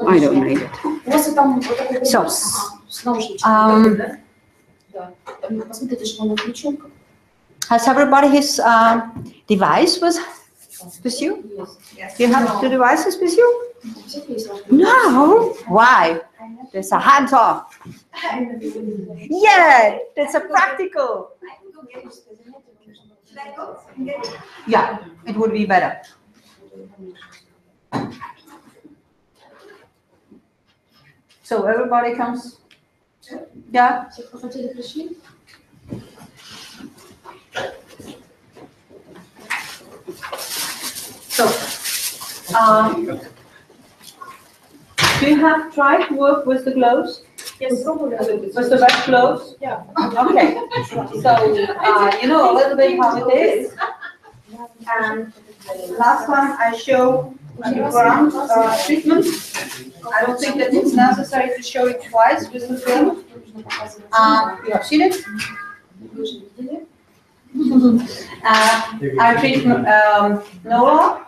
I don't need it. So, has everybody his device with you? Yes. Do you have the devices with you? No. Why? There's a hands off. Yeah, that's a practical. Yeah, it would be better. So everybody comes. Yeah. So, do you have tried to work with the gloves? Yes. With the wet gloves? Yeah. Okay. So, you know a little bit how it is. And last time I showed the ground treatment. I don't think that it's necessary to show it twice with the film. You have seen it? I treat Noah.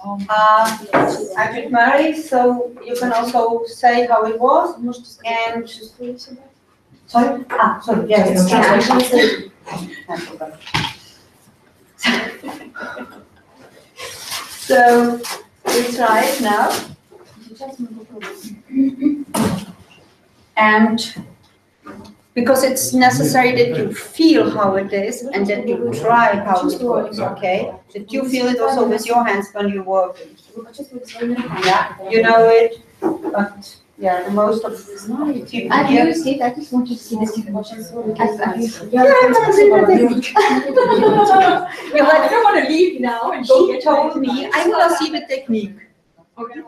I treat Mary, so you can also say how it was. And sorry? Sorry, yes, translation. So we try it now. And because it's necessary that you feel how it is and that you try how it works, okay? That you feel it also with your hands when you work. Yeah, you know it, but yeah, the most of people I've here. used it, I just wanted to see this. You're like, I don't want to leave now and go she get told me, I want to see the technique. And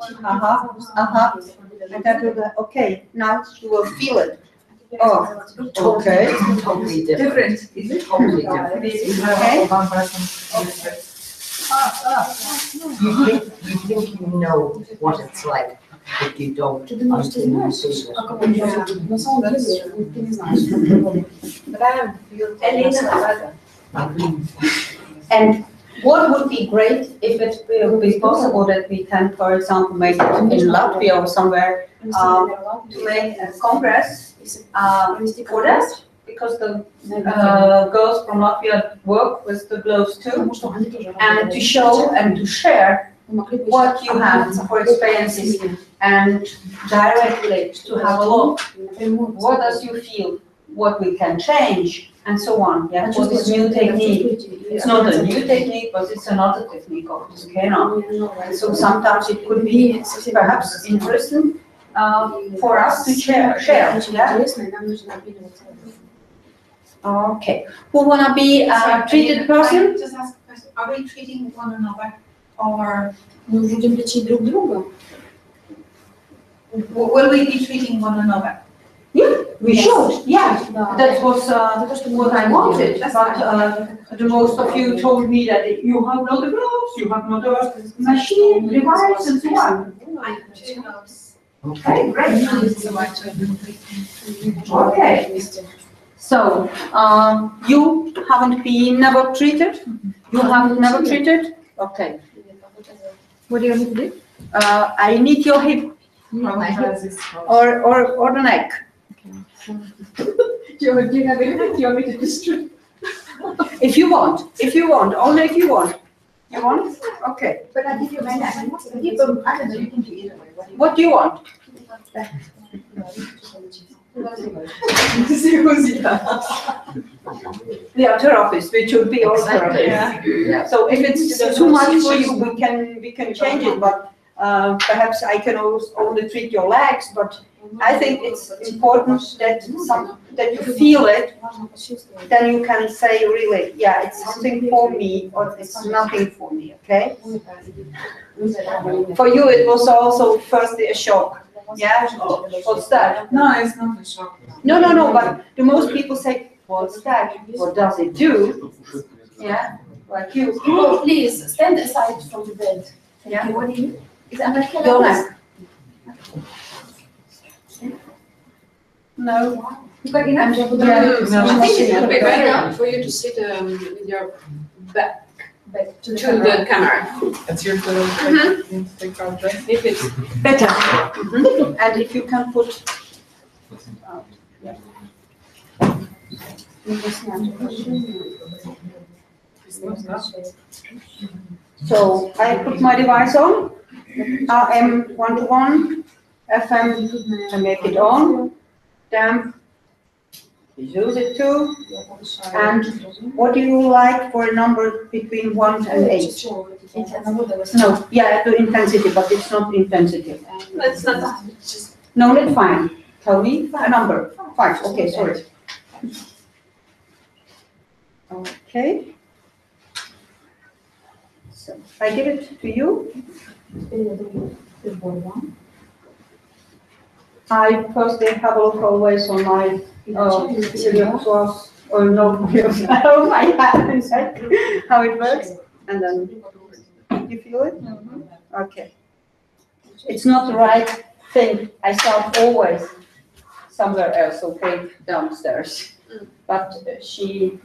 I will go, okay, now you will feel it. Oh, okay. Totally different. Is it? Totally different. Okay. One person. You think you know what it's like, but you don't until you see it. And what would be great if it would be possible that we can, for example, make it in Latvia or somewhere, to make a congress for that, because the girls from Latvia work with the gloves too, and to show and to share what you have for experiences and directly to have a look. What does you feel? What we can change and so on. Yeah, for this new technique. It's not a new technique, but it's another technique of this canal. And so sometimes it could be perhaps interesting for us to share. Yeah? Okay. Who wanna be a treated person? Just ask a question. Are we treating one another, or will we be treating one another? Yeah, we should. Yeah, that was what I wanted. But the most of you told me that you have not the gloves, you have not the machine, device, and so on. I have 2 gloves. Okay, great. So much. Okay. So you haven't been never treated. You have never treated. Okay. What do you want me to do? I need your hip or the neck. Do you have anything? Do you want me to distribute? If you want, only if you want. You want? Okay. But I give you my neck. I give them, I don't know, you can do either way. What do you want? The therapist, which would be all therapist. Yeah. So if it's too much for you, we can change it. But perhaps I can only treat your legs. But I think it's important that you feel it. Then you can say really, yeah, it's something for me, or it's nothing for me. Okay. For you, it was also firstly a shock. Yeah. What's that? No, it's not a shock. No. But the most people say, what's that? What does it do? Yeah. Like you. Oh, please, stand aside from the bed. Yeah. What do you? Is it like Your neck. No. But enough. I think it would be better for you to sit with your back back to to the camera. It's your photo. Take out that. If it's Better. And if you can put. Yeah. So I put my device on, AM 1:1, FM, I make it on, damp, use it too. And what do you like for a number between 1 and 8? No, yeah, the intensity, but it's not intensity. that's not just No, that's fine. Tell me a number. 5, okay, sorry. Okay. So I give it to you. I personally have a look always on my source or no on my hand how it works, and then you feel it. Okay. It's not the right thing. I start always somewhere else, okay, downstairs. But she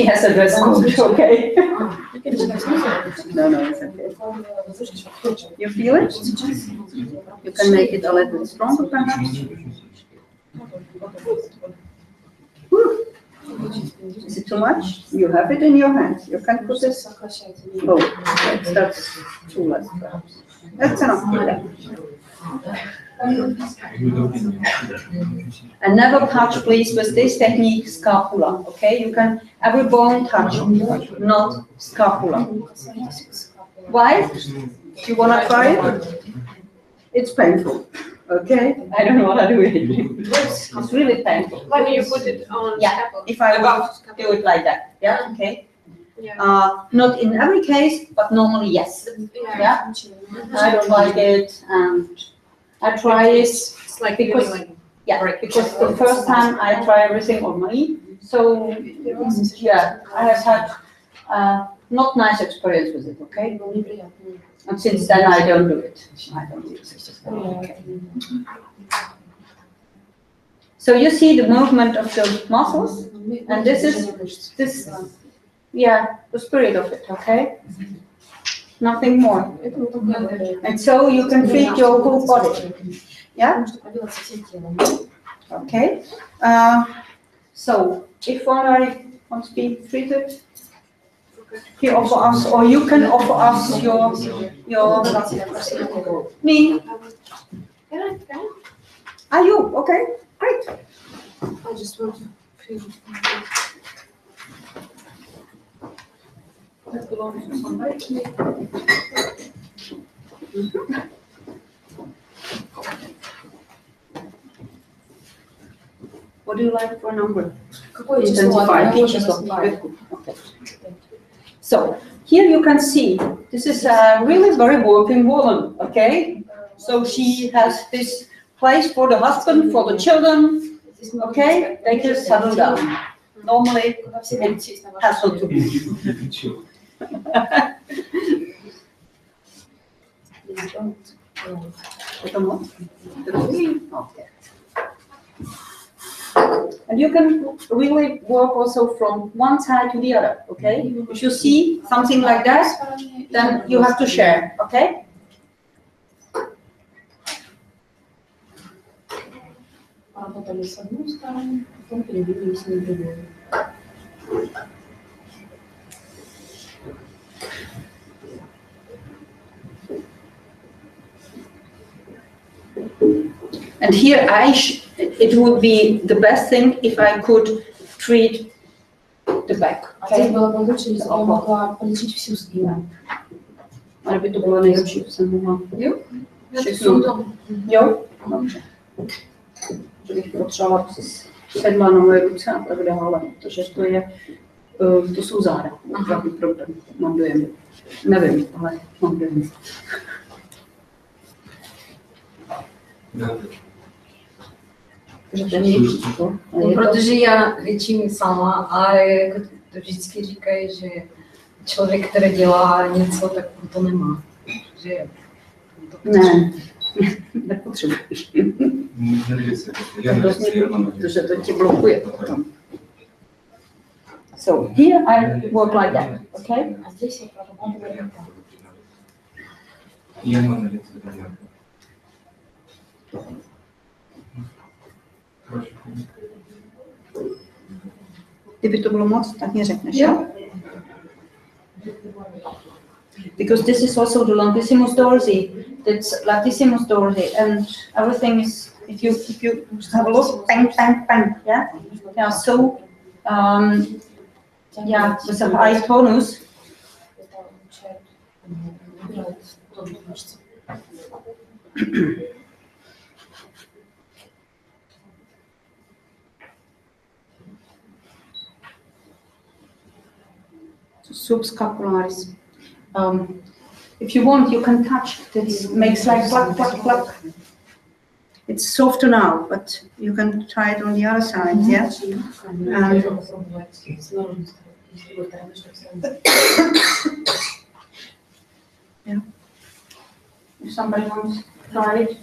has a dress code, okay? No, it's okay. You feel it? You can make it a little stronger, perhaps. Is it too much? You have it in your hands. You can put this. Oh, that's too less, perhaps. That's enough. Yeah. And never touch, please, with this technique, scapula, okay? You can, every bone touch, not scapula. Why? Do you want to try it? It's painful, okay? I don't know what to do with it. It's really painful. when you put it on. Yeah, if I do it like that, yeah, okay? Yeah. Not in every case, but normally, yes. Yeah? I don't like it, and I try it. It's like Because- feeling like Yeah, because the first time I try everything on me, so yeah, I have had not nice experience with it, okay? And since then I don't do it. I don't use it. Okay. So you see the movement of the muscles, and this is the spirit of it, okay? Nothing more. And so you can treat your whole body. Yeah? Okay. So if one wants to be treated, he offer us, or you can offer us your knee. Are you? Okay, great. I just want to feel. That belongs to somebody. What do you like for a number? Intensify. Okay. So here you can see this is a really very working woman. Okay, so she has this place for the husband, for the children. Okay, they can settle down. Normally it has not to be. Okay. And you can really work also from one side to the other, okay? If you see something like that, then you have to share, okay? And here it would be the best thing if I could treat the back. Okay? Ale by to bylo nejlepší, kdyby jsem mohla. Jo? Jo? Dobře. Že bych potřebovala sedla na moje ruce a tak dále, protože to jsou záda. Žádný problém. Mám dojem. Nevím, ale mám dojem. Protože já většinou sama a jako to vždycky říkají, že člověk, který dělá něco, tak to nemá. Že Ne, nepotřebuješ. Protože to tě blokuje. So here I work like that, okay? А здесь я проработала вот так. Kdyby to bylo moc, tak mě řekneš, jo? Because this is also the longissimus dorsi, that's latissimus dorsi, and everything is, if you have a look, bang, bang, bang, yeah? They are so, yeah, with a high tonus. Subscapularis. If you want, you can touch. This makes like pluck, pluck, pluck. It's softer now, but you can try it on the other side, yeah? Yeah. If somebody wants to try it.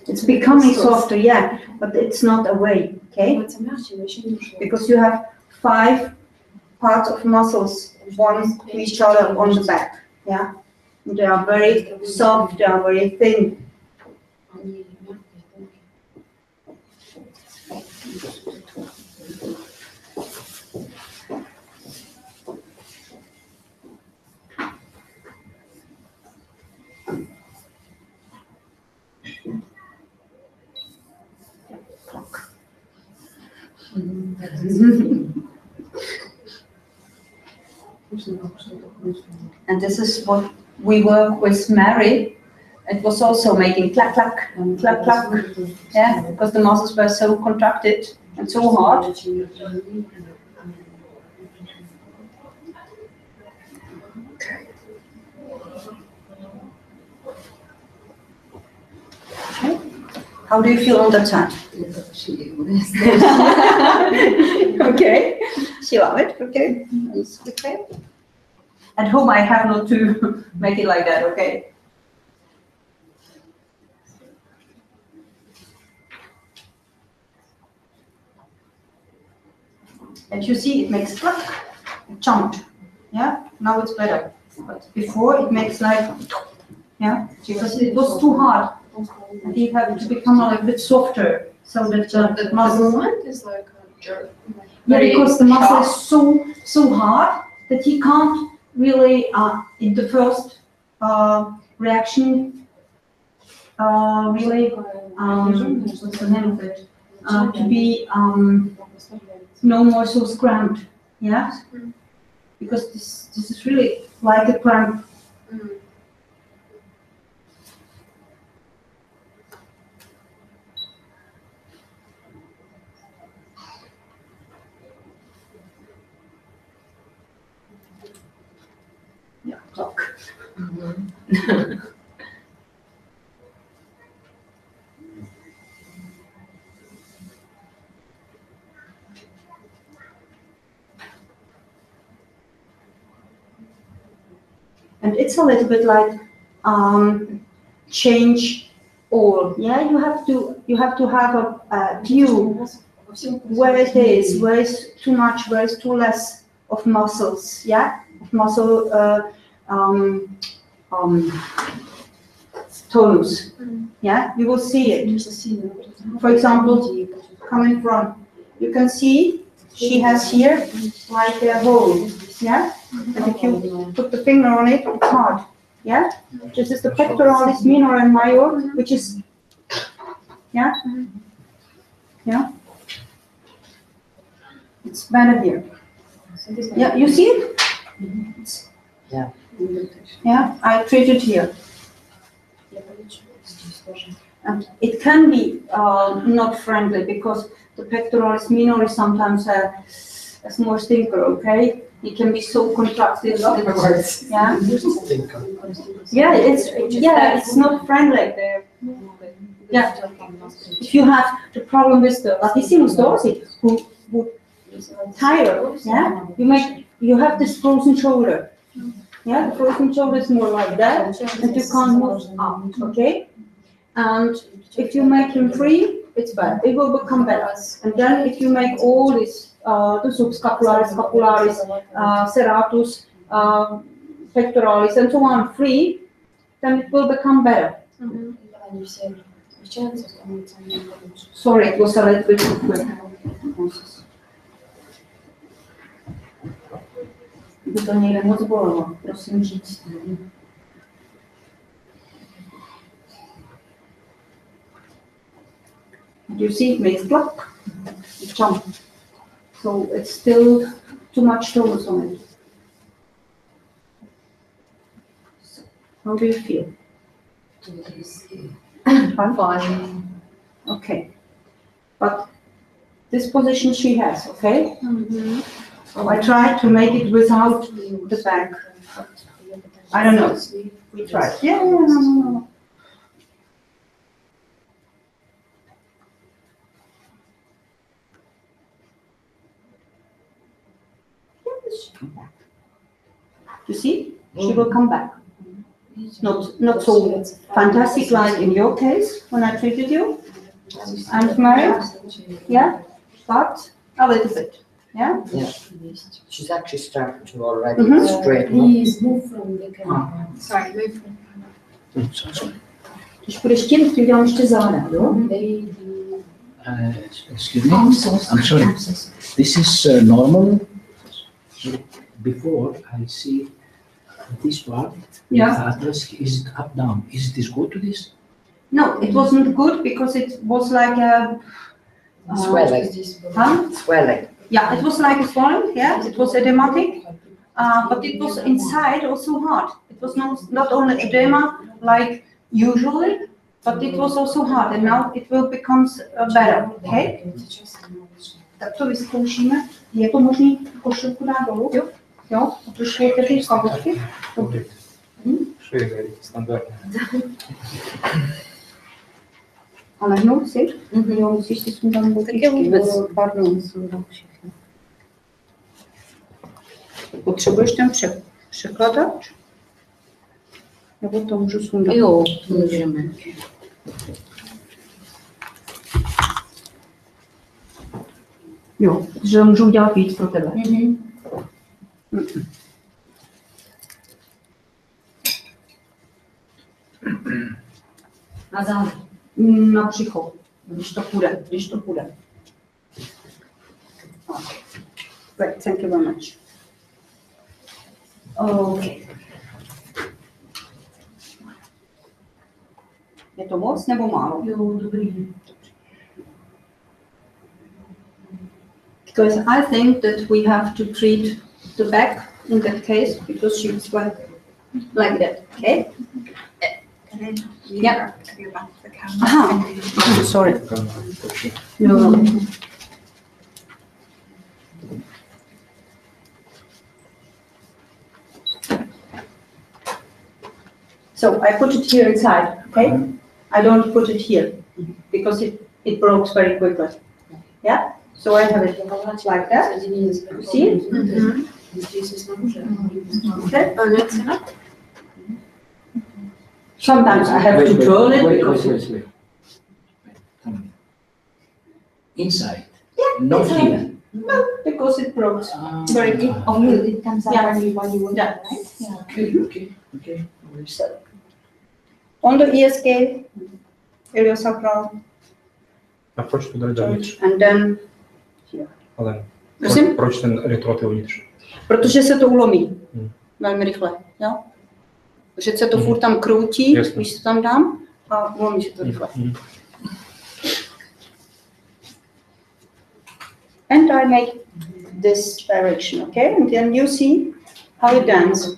It's becoming softer, yeah, but it's not away, okay? Because you have 5 parts of muscles, one to each other on the back, yeah? They are very soft, they are very thin. And this is what we work with Mary. It was also making clack, clack, clack, clack, yeah, because the muscles were so contracted and so hard. Okay. How do you feel on that side? Okay, she love it, okay. Okay. At home I have not to make it like that, okay? And you see it makes clack, jump, yeah? Now it's better, but before it makes like, yeah? Because it was too hard. And you have to become a little bit softer, so that the muscle movement is like a jerk. Yeah, because the muscle is so hard that he can't really, in the first reaction, really, what's the name of it? To be no more so cramped, yeah? Because this is really like a cramp. Yeah, clock. And it's a little bit like change all. Yeah, you have to have a view where it is, where is too much, where is too less of muscles. Yeah, of muscle tonus. Yeah, you will see it. For example, coming from, you can see she has here like a hole. Yeah, and if you put the finger on it, it's hard. Yeah, this is the pectoralis minor and major, which is, yeah, yeah, it's better here. Yeah, you see it? Yeah. Yeah, I treat it here. And it can be not friendly because the pectoralis minor is sometimes a small stinker, okay? It can be so contracted. Yeah. Yeah, it's not friendly. Yeah. If you have the problem with the latissimus dorsi, who tire, yeah, you have this frozen shoulder. Yeah, the frozen shoulder is more like that, and you can't move up, okay? And if you make him free, it's better. It will become better. And then if you make all this, the subscapularis, scapularis, serratus, pectoralis, and so on free, then it will become better. Sorry, it was a little bit too quick. By to někde moc bolelo, prosím říct. You see, it makes plop, it jump. So it's still too much tonus on it. So, how do you feel? Fine. Okay. But this position she has, okay? So I try to make it without the back. I don't know. We tried. Yeah, no. You see, she will come back. Not so fantastic like in your case when I treated you, and Mary, yeah, but a little bit, yeah. Yeah, she's actually starting to already straighten up. Please move from the camera. Sorry, move from Sorry. Když půjdeš tím, ty udělám ještě záda, jo? Excuse me? I'm sorry. This is normal. Before I see this part, Yeah. address is it up down. Is this good to this? No, it wasn't good because it was like a Swelling. huh? Swelling. Yeah, it was like a swelling. Yeah, it was edematic, but it was inside also hard. It was not only edema like usually, but it was also hard, and now it will become better. Okay? Tak to vyzkoušíme. Je to možný košilku dát dolů? Jo. Jo, potrošujete ty kalhotky? Шея горит, стандартно. A lehnout si? Jo, musíš si sundat botičky. Pardon, sundat všechno. Potřebuješ ten překladač? Nebo to můžu sundat? Jo, můžeme. Jo, že můžu udělat víc pro tebe. Na závěr. Na břicho, když to půjde. Great, thank you very much. Okay. Je to moc nebo málo? Jo, dobrý. Because I think that we have to treat the back in that case because she's like that, okay? Yeah. Aha, sorry. No. So I put it here inside, okay? I don't put it here because it breaks very quickly. Yeah? So I have it like that. You see it? Okay. Sometimes I have to turn it because Wait. Inside. Yeah, Not inside. here. No, because it broke very quick. It comes out Yeah. while you want, Yeah. right? Yeah. Okay. So, on the ESK, iliosacral, А proč to dali dovnitř? and then Ale Prosím? proč ten elektrod je uvnitř? Protože se to ulomí Hmm. velmi rychle, jo? Že se to furt tam kroutí, Jasně. když to tam dám a ulomí se to rychle. And I make this direction, okay? And then you see how it dance.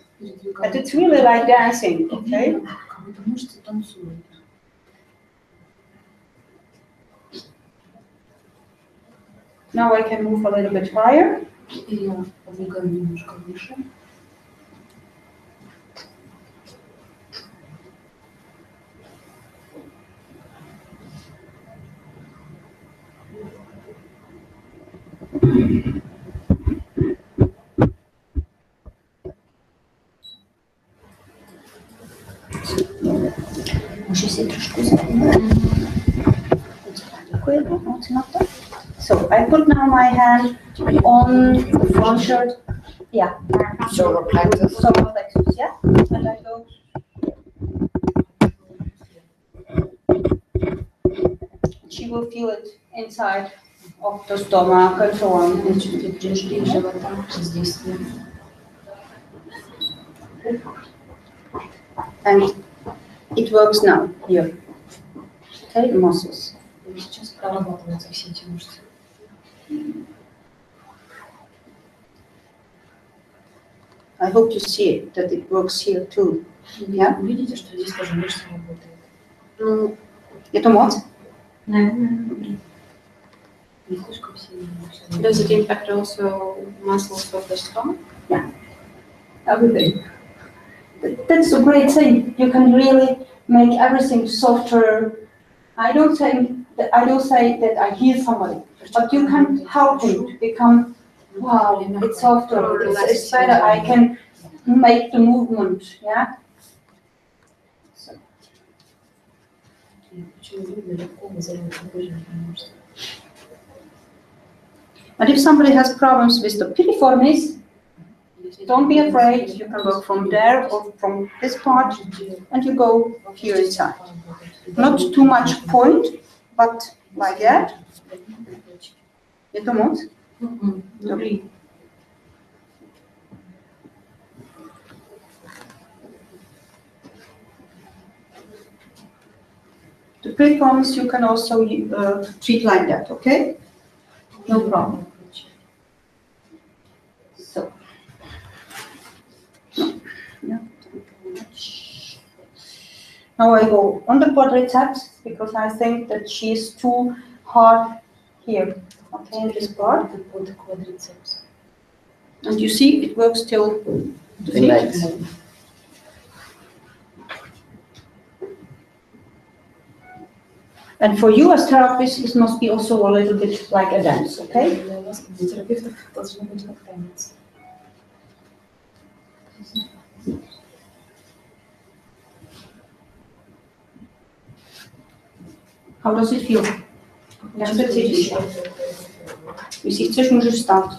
And it's really like dancing, okay? Now I can move a little bit higher. Můžeš si trošku zapnout. So I put now my hand on the front shirt. Yeah. Solar plexus. Solar plexus, yeah. And I go. She will feel it inside of the stomach and so on. And it works now here. Okay, muscles. Сейчас прорабатываются все эти мышцы. I hope you see it, that it works here too. Yeah? Видите, что здесь тоже мышца работает? Ну, это мозг? Не слишком сильно. Does it impact also muscles of the stomach? Everything. That's a great thing. You can really make everything softer. I don't say that I heal somebody, but you can help him to become, wow, it's softer, it's better. I can make the movement, yeah. So. But if somebody has problems with the piriformis, don't be afraid. You can work from there or from this part, and you go here inside. Not too much point, but like that. Это мозг? Добрый. The piriformis you can also treat like that, okay? No problem. So. Yeah. Now I go on the quadriceps because I think that she is too hard here. Okay, in this part. And you see, it works till the feet. legs. And for you as therapists, it must be also a little bit like a dance, okay? How does it feel? Jak se cítíš? Jestli chceš, můžeš stát.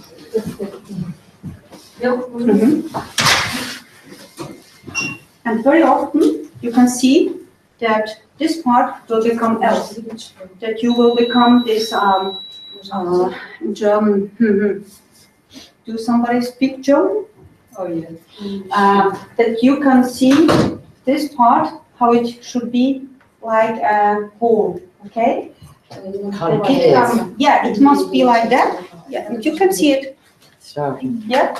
And very often you can see that this part will become else, that you will become this German. Do somebody speak German? Oh yeah. That you can see this part, how it should be like a hole, okay? Yeah, it must be like that. Yeah, and you can see it. So, Yeah,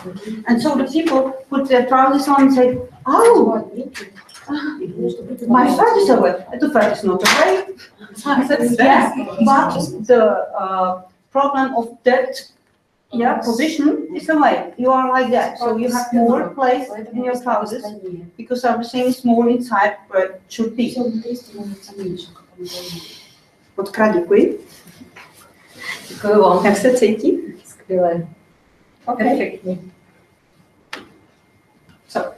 and so the people put their trousers on and say, "Oh, my fat is away." The fat is not away. Yeah, but the problem of that position is away. You are like that, so you have more place in your trousers because everything is more inside where it should be. Podkrát děkuji. Děkuji vám. Jak se cítí? Skvěle. Okay. Perfektně. So.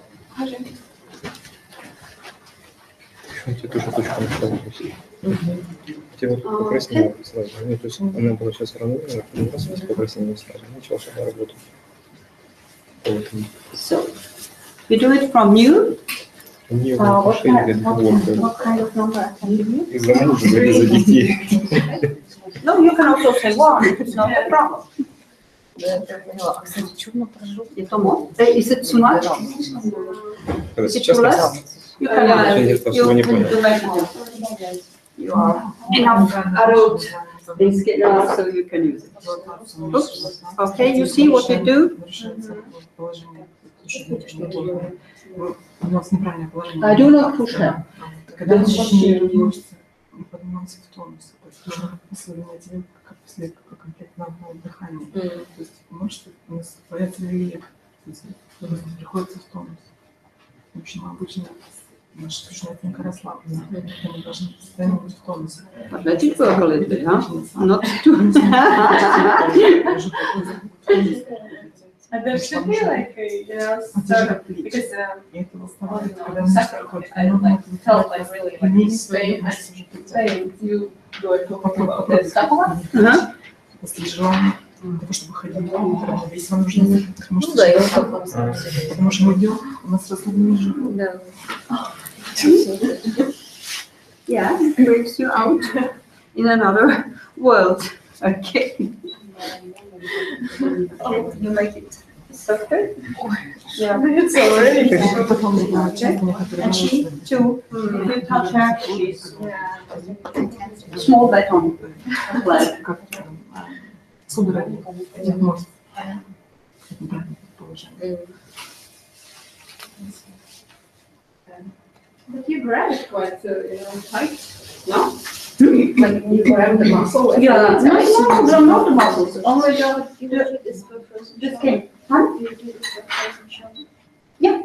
Еще эту же точку начала носить. Те вот покраснела сразу. Ну, то есть она была сейчас равно, раз покраснела сразу. Начала сюда работать. So, you do it from new. Мне What шеи для kind of number I can give you? из-за мужа, из-за детей. No, you can also say one. It's not a problem. Я поняла. А, кстати, черно прошу. Это more. Is it too much? Когда Is it сейчас too less? You can я всего не понял. You are enough adult this so you can use it. Oops. Okay, you see what we do? I do not push her. Когда мышцы поднимаются в тонус, особенно как после комплектного дыхания. То есть мышцы появляется рельеф, приходится в тонус. В общем, обычно наша спина тонко расслаблена, мы должны постоянно быть в тонусе. Let it work a little bit, huh? Not too. And there should be like a, Натяжение sort of, плеч. because И это восстанавливает, когда on мышцы second, проходят I like felt like really like Имеется pain. Pain. You do it talking about Попробуй. this stuff. Если желание для того, чтобы ходить в равновесие, вам нужно закрыть Ну мышцы да, и живота, вот так. потому что мы идем, у нас расслабленный живот. Да. Yeah, it brings you out in another world. Okay. You make it softer. Yeah. It's already. Потом часто некоторые And she мышцы. too, if you touch her, she's small baton. Like, Как судороги этих мышц. Это неправильное положение. But you grab it quite, tight, no? Like you grab the muscle. Like, yeah, really tight. no, not the muscles, only the skin. Huh? Yeah.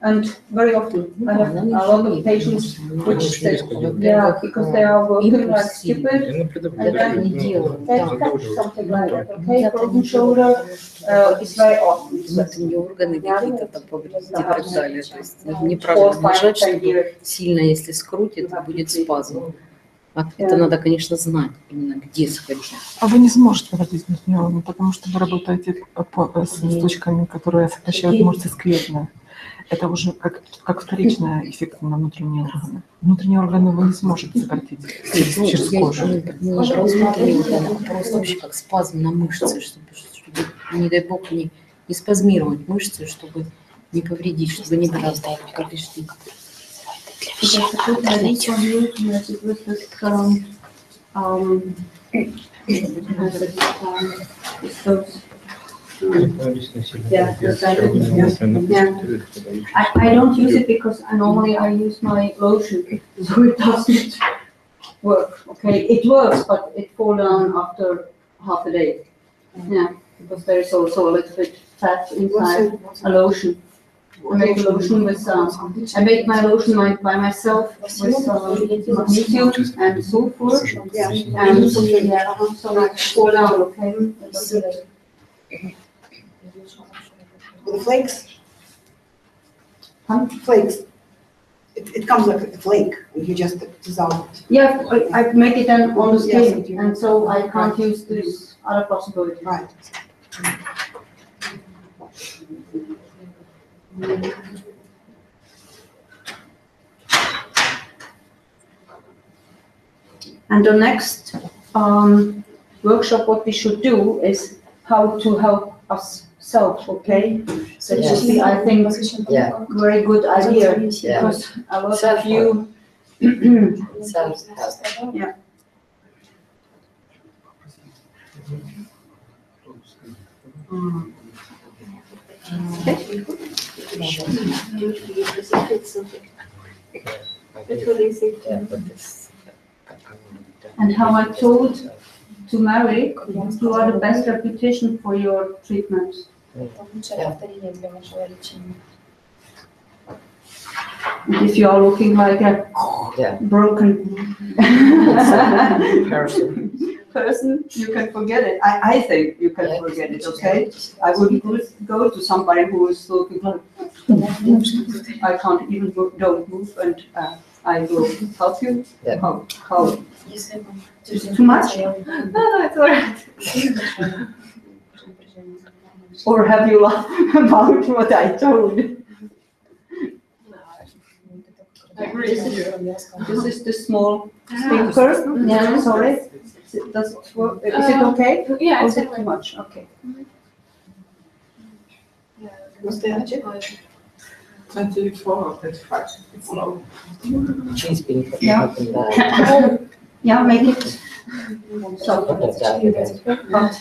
And very often, I have a lot of patients which say, yeah, because they are working like stupid, Я наблюдаю, and then не делаю. they Да. catch something like that, okay, broken shoulder, it's very often. Внутренние органы какие-то там повредить и так далее. То есть 4, неправильно 5, нажать, 10 чтобы years. сильно, если скрутит, будет спазм. А это надо, конечно, знать именно, где скользить. А вы не сможете воротить внутренние органы, потому что вы работаете с точками, которые сокращают мышцы скелетные. Это уже как вторичный эффект на внутренние органы. Внутренние органы вы не сможете сократить через кожу. Не вопрос внутренние органы, а просто вообще как спазм на мышцы, чтобы не дай бог, не спазмировать мышцы, чтобы не повредить, чтобы не было повреждений. Yeah, I don't use it because normally I use my lotion, so it doesn't work. Okay, it works, but it falls down after half a day. Yeah, because there is also a little bit fat inside a lotion. I make a lotion with, I make my lotion by myself with magnesium and sulfur. And yeah, so it fall down, okay? With the flakes? Huh? Flakes. It comes like a flake, and you just dissolve it. Yeah, I make it then on the Yes, skin, you do. and so I can't use this other possibility. Right. And the next workshop, what we should do is how to help ourselves, okay? So that should be, I think, Yeah. very good idea, Yeah. because a lot of you, Self-help. yeah. And how I told to Mary, you are the best reputation for your treatment. And if you are looking like a Yeah. broken Person. you can forget it. I think you can forget it, okay? I wouldn't go to somebody who is looking like, I can't even don't move, and I will help you. Yeah. How? Is it too much? No, it's alright. Or have you laughed about what I told you? I agree with you. This is the small speaker. Yeah, sorry. Does it work? Is it okay? Yeah, Or it's is it too alright. much? Okay. Настоящий? 24 or 25, it's low. She's been put Yeah. up and down. Yeah, make it soft, Up and down again.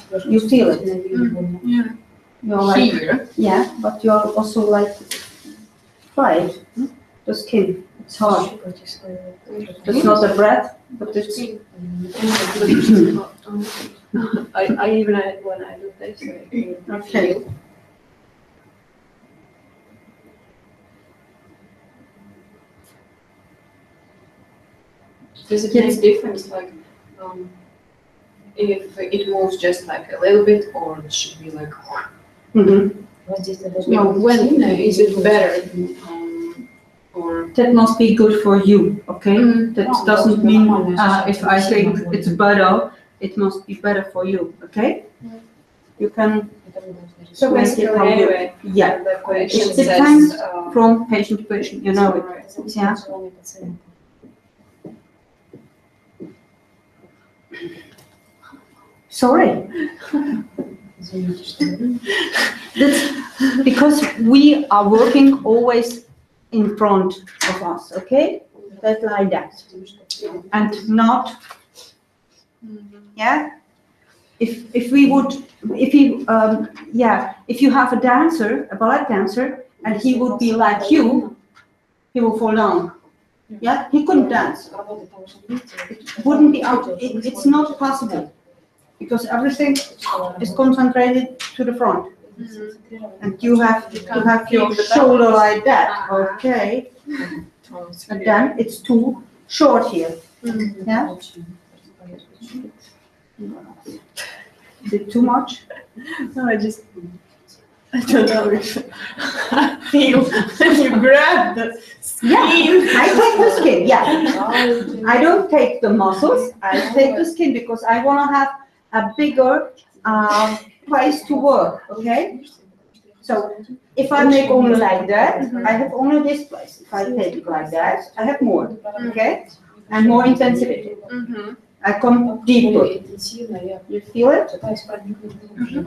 but you feel it. Yeah. You're like, Here. yeah, but you're also like fried. The skin, it's hard. It's not the breath, but it's. I even when I do this, Okay. does it make difference? Like, if it moves just like a little bit, or it should be like. No, When is it better? Or that must be good for you, okay? That doesn't mean if I think it's better, it must be better for you, okay? You can. so make it basically, how you- anyway, Yeah, the patient it depends says, from patient to patient, you know it. Yeah. Sorry. That's because we are working always in front of us, okay? That's like that. And not, yeah? If you have a dancer, a ballet dancer, and he would be like you, he will fall down. Yeah, he couldn't dance. It wouldn't be out. It's not possible because everything is concentrated to the front, and you have to have your shoulder like that. Okay, and then it's too short here. Yeah. Is it too much? no, I don't know if I feel when you grab the Yeah, I take the skin. Yeah, I don't take the muscles. I take the skin because I want to have a bigger place to work. Okay. So if I make only like that, I have only this place. If I take it like that, I have more. Okay, and more intensity. I come deeper. You feel it?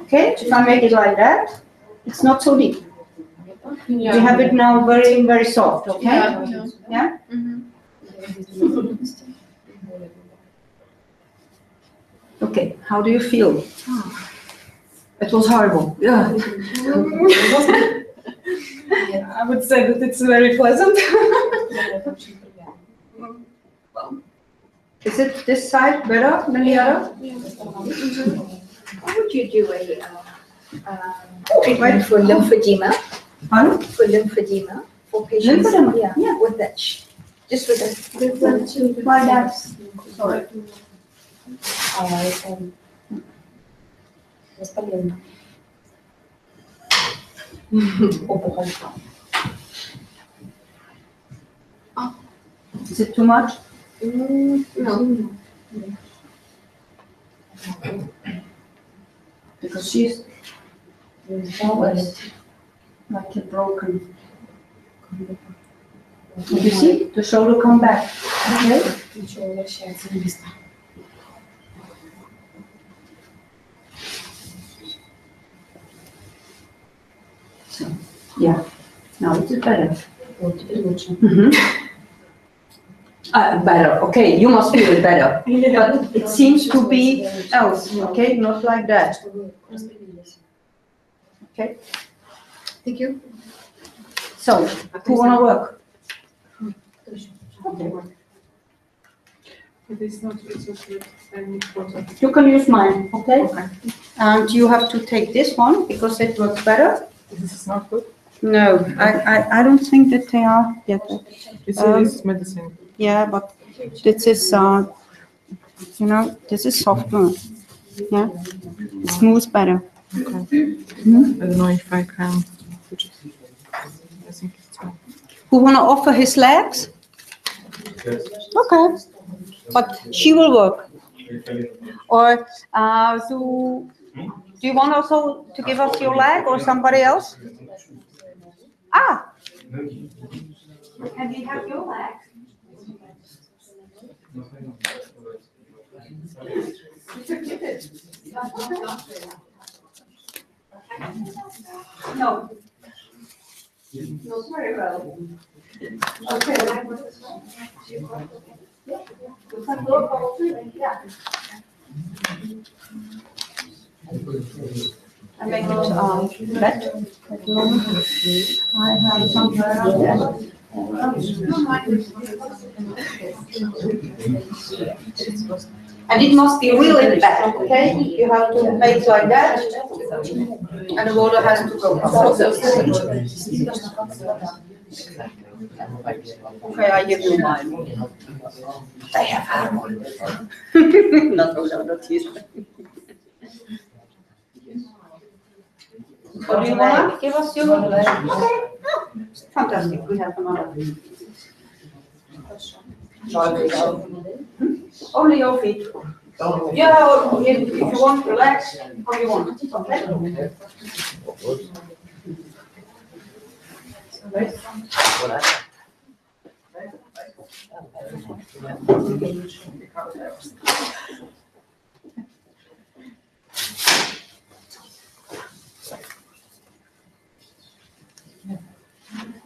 Okay. If I make it like that, it's not so deep. We have it now very, very soft, okay? Yeah? Okay, how do you feel? It was horrible. Yeah. I would say that it's very pleasant. Is it this side better than the other? How would you do a treatment for lymphedema? Pardon? For lymphedema for patients? Lymphedema? Yeah, with that. Just with that. Like that. Sorry. Is it too much? No. Because she's always like a broken. You see, the shoulder come back. Okay. So, yeah. Now it's better. Better. Okay, you must feel it better. But it seems to be else. Okay, not like that. Okay. Thank you. So, who wanna work? Okay. It is not resource, I need water. You can use mine, okay? And you have to take this one because it works better. This is not good. No, I don't think that they are yet. It's medicine. Yeah, but this is, this is softer. Yeah, it moves better. Okay. I don't know if I can. I think it's fine. Who wanna offer his legs? Okay, but she will work. Or do you want also to give us your leg or somebody else? Ah, and we have your leg. No. Not very well. Okay. We can work all three, yeah. I make it wet at the moment. I have some around there. And it must be really bad, okay? You have to make like that, and the water has to go. Okay, I give you mine. They have harmony. Not those other teeth. What do you want? Give us your. Okay. Oh, fantastic. We have another. Only your feet. Yeah, or if you want, relax. Or you want. Okay.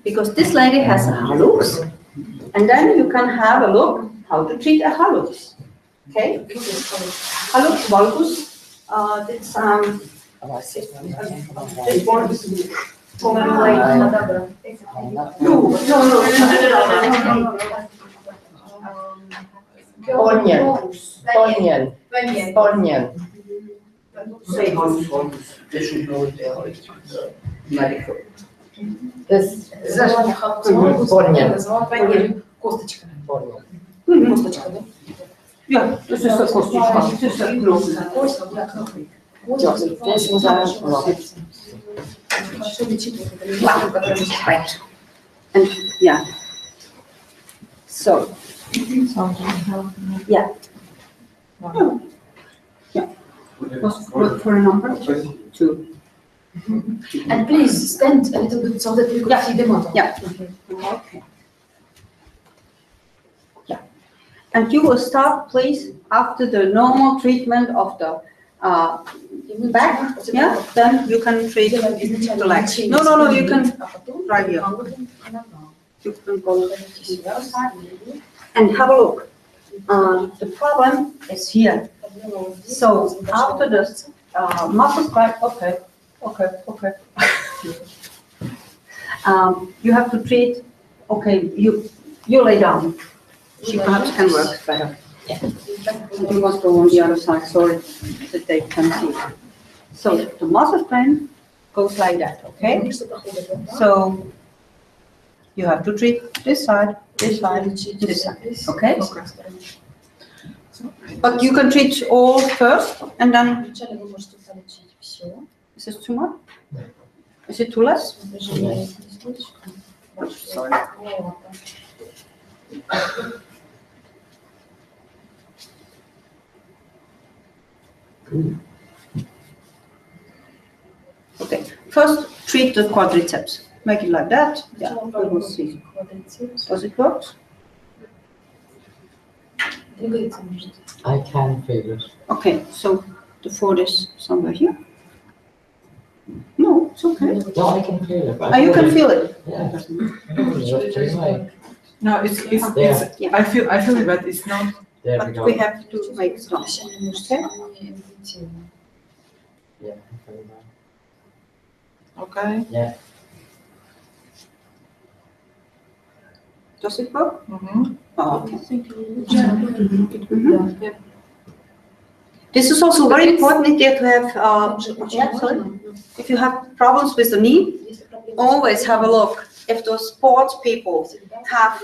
Because this lady has a hallux, and then you can have a look how to treat a hallux. Okay? Hallux valgus, it's this one is common way. Onion. Say hallux valgus. They should know it, they are medical. This Косточка. Kostочка, да? Yeah, this is a kostочка. This is a close. This was Right. And yeah. So. Yeah. Yeah. What for a number? 2. And please stand a little bit so that we could see the model. Yeah. Okay. Yeah. And you will start, please, after the normal treatment of the back. Yeah. Then you can treat the legs. No. You can right here. You can go and have a look. The problem is here. So after this muscle crack, okay. You have to treat. Okay, you lay down. She perhaps can work better. Yeah. You must go on the other side. Sorry that they can see. So the muscle strain goes like that. Okay. So you have to treat this side, this side, this side. Okay. But you can treat all first, and then. Is this too much? Is it too less? Sorry. Okay. First, treat the quadriceps. Make it like that. Yeah. We will see. Does it work? I can feel it. Okay. So the foot is somewhere here. No, it's okay. No, I can feel it. Oh, you can feel it. Yeah. No, it's Yeah. I feel it, but it's not. There we But go. we have to make some. Okay. Yeah, I feel that. Okay. Yeah. Does it work? Mm-hmm. Oh, okay. Mhm. This is also very important if you have, if you have problems with the knee, always have a look if those sports people have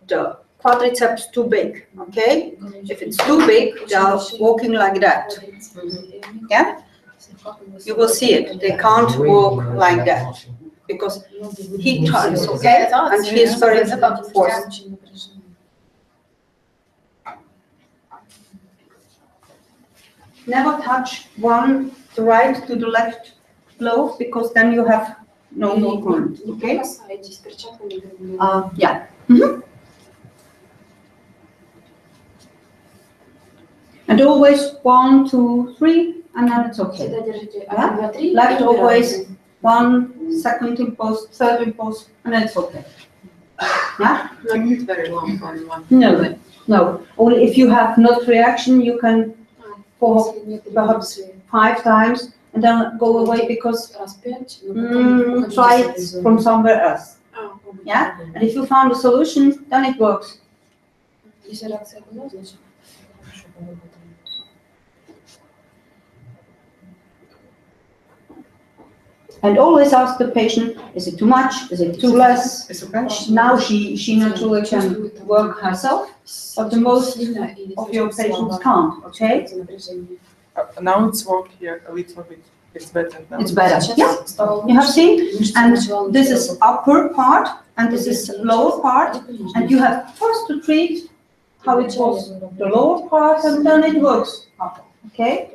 the quadriceps too big, okay? If it's too big, they are walking like that, yeah? You will see it, they can't walk like that, because he tries, okay? And he is very forced. Never touch the right to the left blow, because then you have no movement, okay? Yeah. Mm-hmm. And always 1, 2, 3, and then it's okay. Yeah? Left always 1 second impulse, third impulse, and then it's okay. Yeah? Not very long one. No. Only if you have not reaction, you can for perhaps 5 times and then go away, because try it from somewhere else. Yeah? And if you found a solution, then it works. And always ask the patient, is it too much? Is it too less? It's okay. Now she naturally can work herself, but the most of your patients can't, okay? Now it's work here a little bit. It's better now. It's better, yeah. You have seen? And this is upper part, and this is lower part, and you have first to treat how it was the lower part, and then it works up, okay?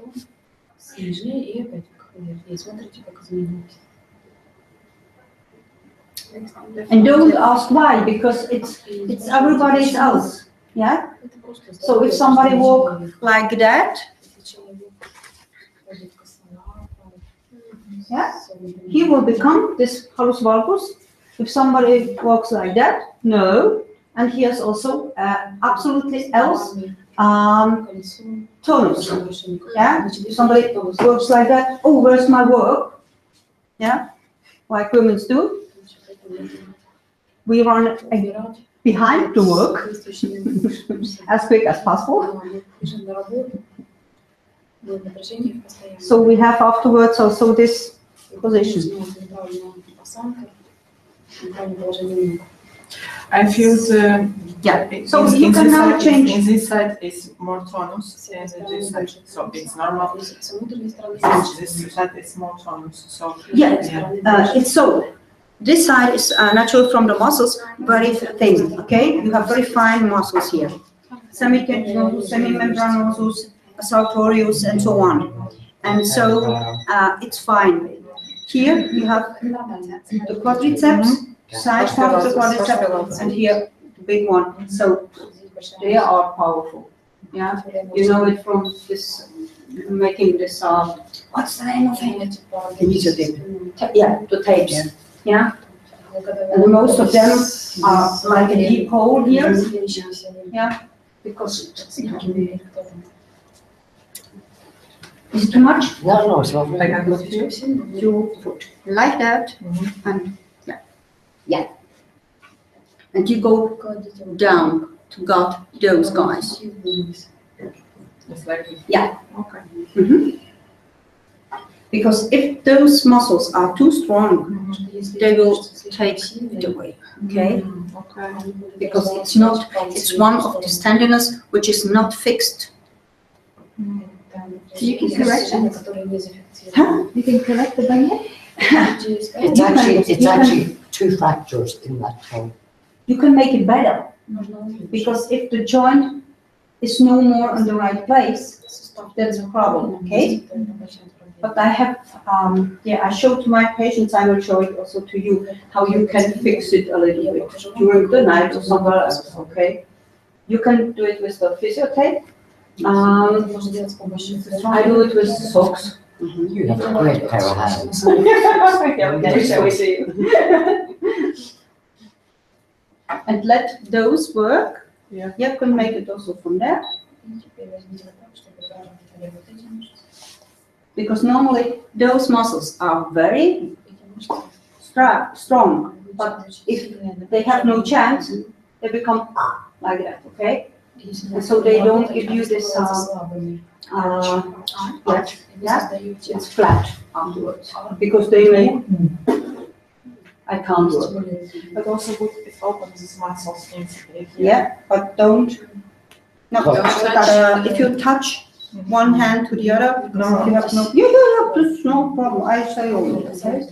And don't ask why, because it's everybody's else, yeah? So if somebody walk like that, yeah, he will become this hallux valgus. If somebody walks like that, no, and he has also absolutely else tonus, yeah? If somebody works like that, oh, where's my work? Yeah, like women do. We run behind the work as quick as possible. So we have afterwards also this position. I feel the So you can now change. In this side is more tonus, and this side, so it's normal. This side is more tonus. So It's so. This side is natural from the muscles, very thin. Okay, you have very fine muscles here, semicapsulosus, semimembranosus, sartorius, and so on. And so it's fine. Here you have the quadriceps, side part of the quadriceps, and here the big one. So they are powerful. Yeah, you know it from this making this. What's the name of it? Yeah, the tapes. Yeah, and most of them are like a deep hole here. Yeah, because is it too much? No, it's lovely. You put like that, and yeah, and you go down to gut those guys. it's like Yeah. okay. Because if those muscles are too strong, they will take it away, okay? Okay. Because it's not, it's one of the tenderness which is not fixed. You can correct it. Huh? You can correct the baguette? It's actually two fractures in that toe. You can make it better. Because if the joint is no more in the right place, that's a problem, okay? But I have, I show to my patients, I will show it also to you, how you can fix it a little bit during the night or somewhere else, okay? You can do it with the physiotape. I do it with socks. You have a great pair of hands. Okay, shall we see? And let those work. Yeah. You can make it also from there. Because normally those muscles are very strong, but if they have no chance, they become like that, okay? And so they don't give you this it's flat afterwards, because they may, I can't work. But also good if open these muscles inside. Yeah, but don't, if you touch one hand to the other, you have no, there's no problem, I say only, okay?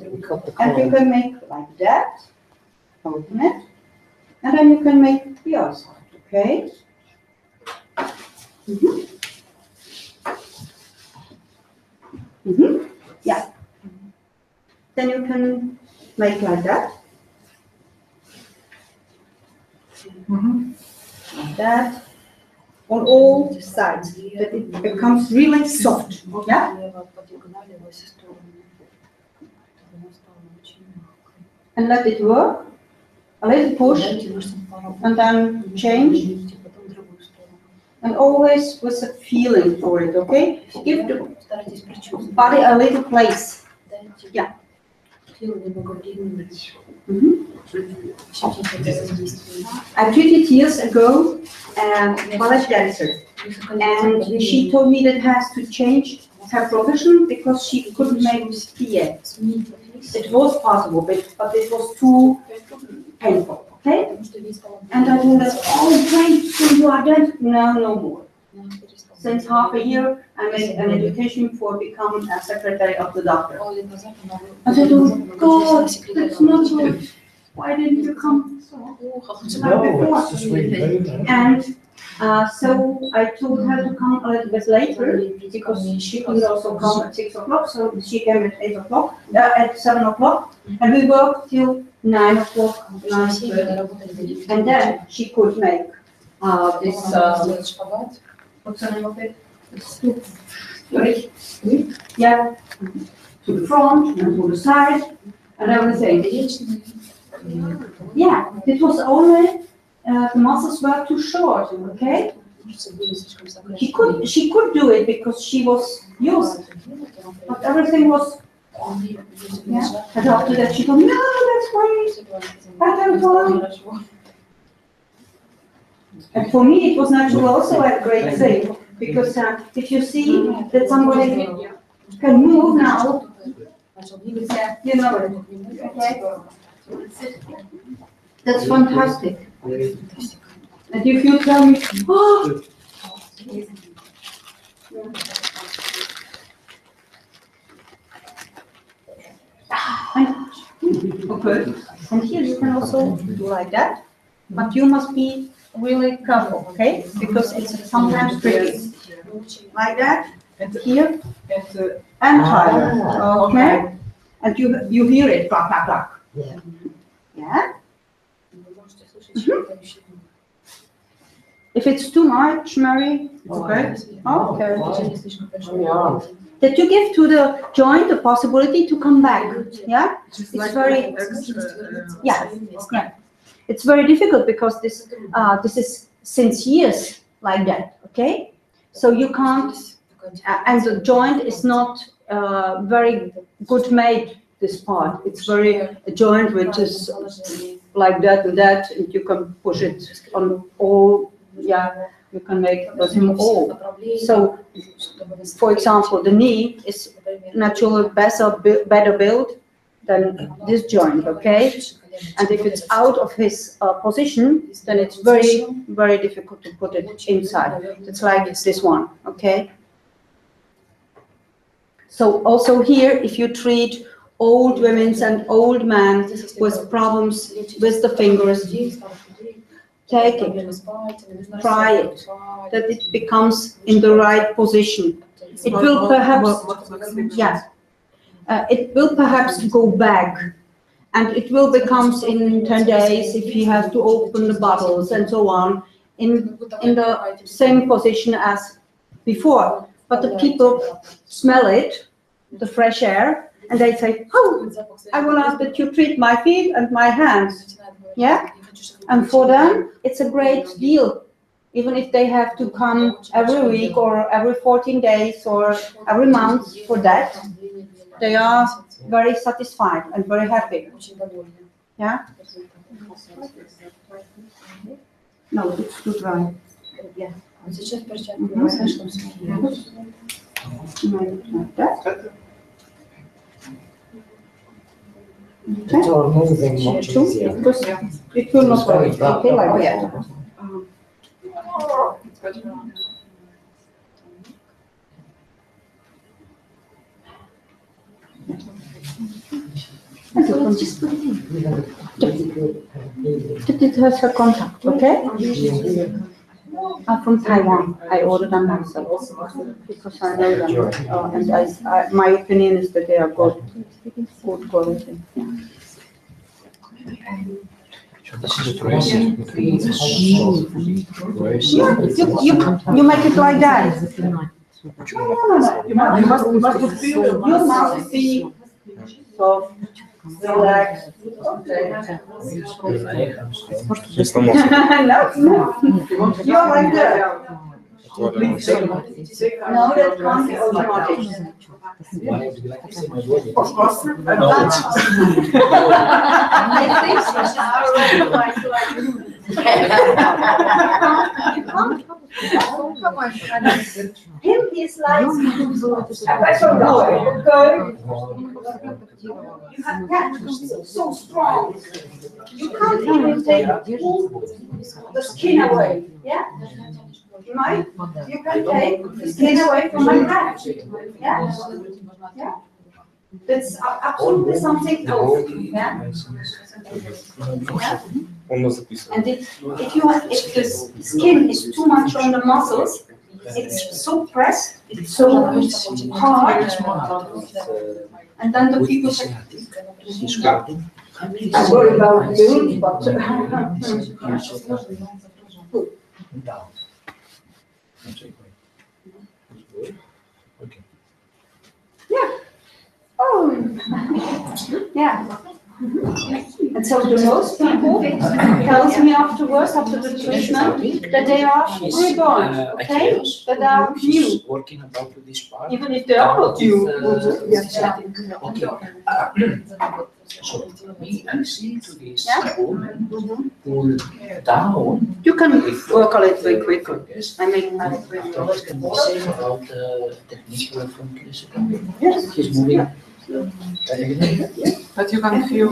And you can make like that, open it, and then you can make the other side, okay? Yeah. Then you can make like that. Like that. On all sides, that it becomes really soft, yeah? And let it work, a little push, and then change, and always with a feeling for it, okay? Give the body a little place, yeah. I treated years ago a ballet dancer, and she told me that has to change her profession because she couldn't make PA. It was possible, but it was too painful, okay? And I told her, oh great, so you are dead? No, no more. Since half a year, I made an education for becoming a secretary of the doctor. I said, oh God, that's not good. Why didn't you come before? And so I told her to come a little bit later because she could also come at 6 o'clock. So she came at 8 o'clock, at 7 o'clock, and we worked till 9 o'clock, 9:30. And then she could make this. What's the name of it? Sorry. Yeah. To the front and to the side and everything. Yeah, it was only the muscles were too short, okay? She could do it because she was used, but everything was, yeah. And after that she told me, no, that's great, I can fly. And for me it was naturally also a great thing, because if you see that somebody can move now, you know it, okay? That's fantastic. And if you tell me, oh! Okay. And here you can also do like that, but you must be really careful, okay? Because it's sometimes tricky. Like that, and here, and higher, okay? And you hear it, clack, clack, clack. Yeah? If it's too much, Mary, okay? Okay. That you give to the joint the possibility to come back, yeah? It's very, yeah. It's very difficult because this is since years like that, okay? So you can't, and the joint is not very good made, this part. It's very a joint which is like that and that, and you can push it on all, yeah, you can make him all. So, for example, the knee is naturally better built than this joint, okay? And if it's out of his position, then it's very, very difficult to put it inside. It's like this one, okay? So also here, if you treat old women and old men with problems with the fingers, take it, try it, that it becomes in the right position. It will perhaps, yeah, it will perhaps go back, and it will become in 10 days if he has to open the bottles and so on, in the same position as before. But the people smell it, the fresh air, and they say, oh, I will ask that you treat my feet and my hands. Yeah? And for them, it's a great deal. Even if they have to come every week or every 14 days or every month for that, they are very satisfied and very happy. Yeah? No, it's too dry. Yeah. Like that. It's all moving much easier. Because it will not work. Okay, like that. Just put it in. It has a contact, okay? I'm from Taiwan. I ordered them myself because I know them, and my opinion is that they are good quality. Yeah. You make it like that. No. You must be soft, relaxed. No. You're like that. No, that can't be automatic. Of course. I think so. You can't Him, he's like, I don't know, okay? You have, yeah, so strong. You can't even take the skin away, yeah? Right? You can take the skin away from my hand, yeah? Yeah? That's absolutely something else, yeah? And if the skin is too much on the muscles, it's so pressed, it's so hard, and then the people say, I'm worried about you, but yeah. Oh, yeah. And so the most people tells me afterwards, after the treatment, that they are reborn, okay? That they are new, Working about this part. even if they are not new. So me, I see to this Yeah. pull down. You can work a little bit quicker. I mean, Same about technique from Chris. yes. He's moving. But you can feel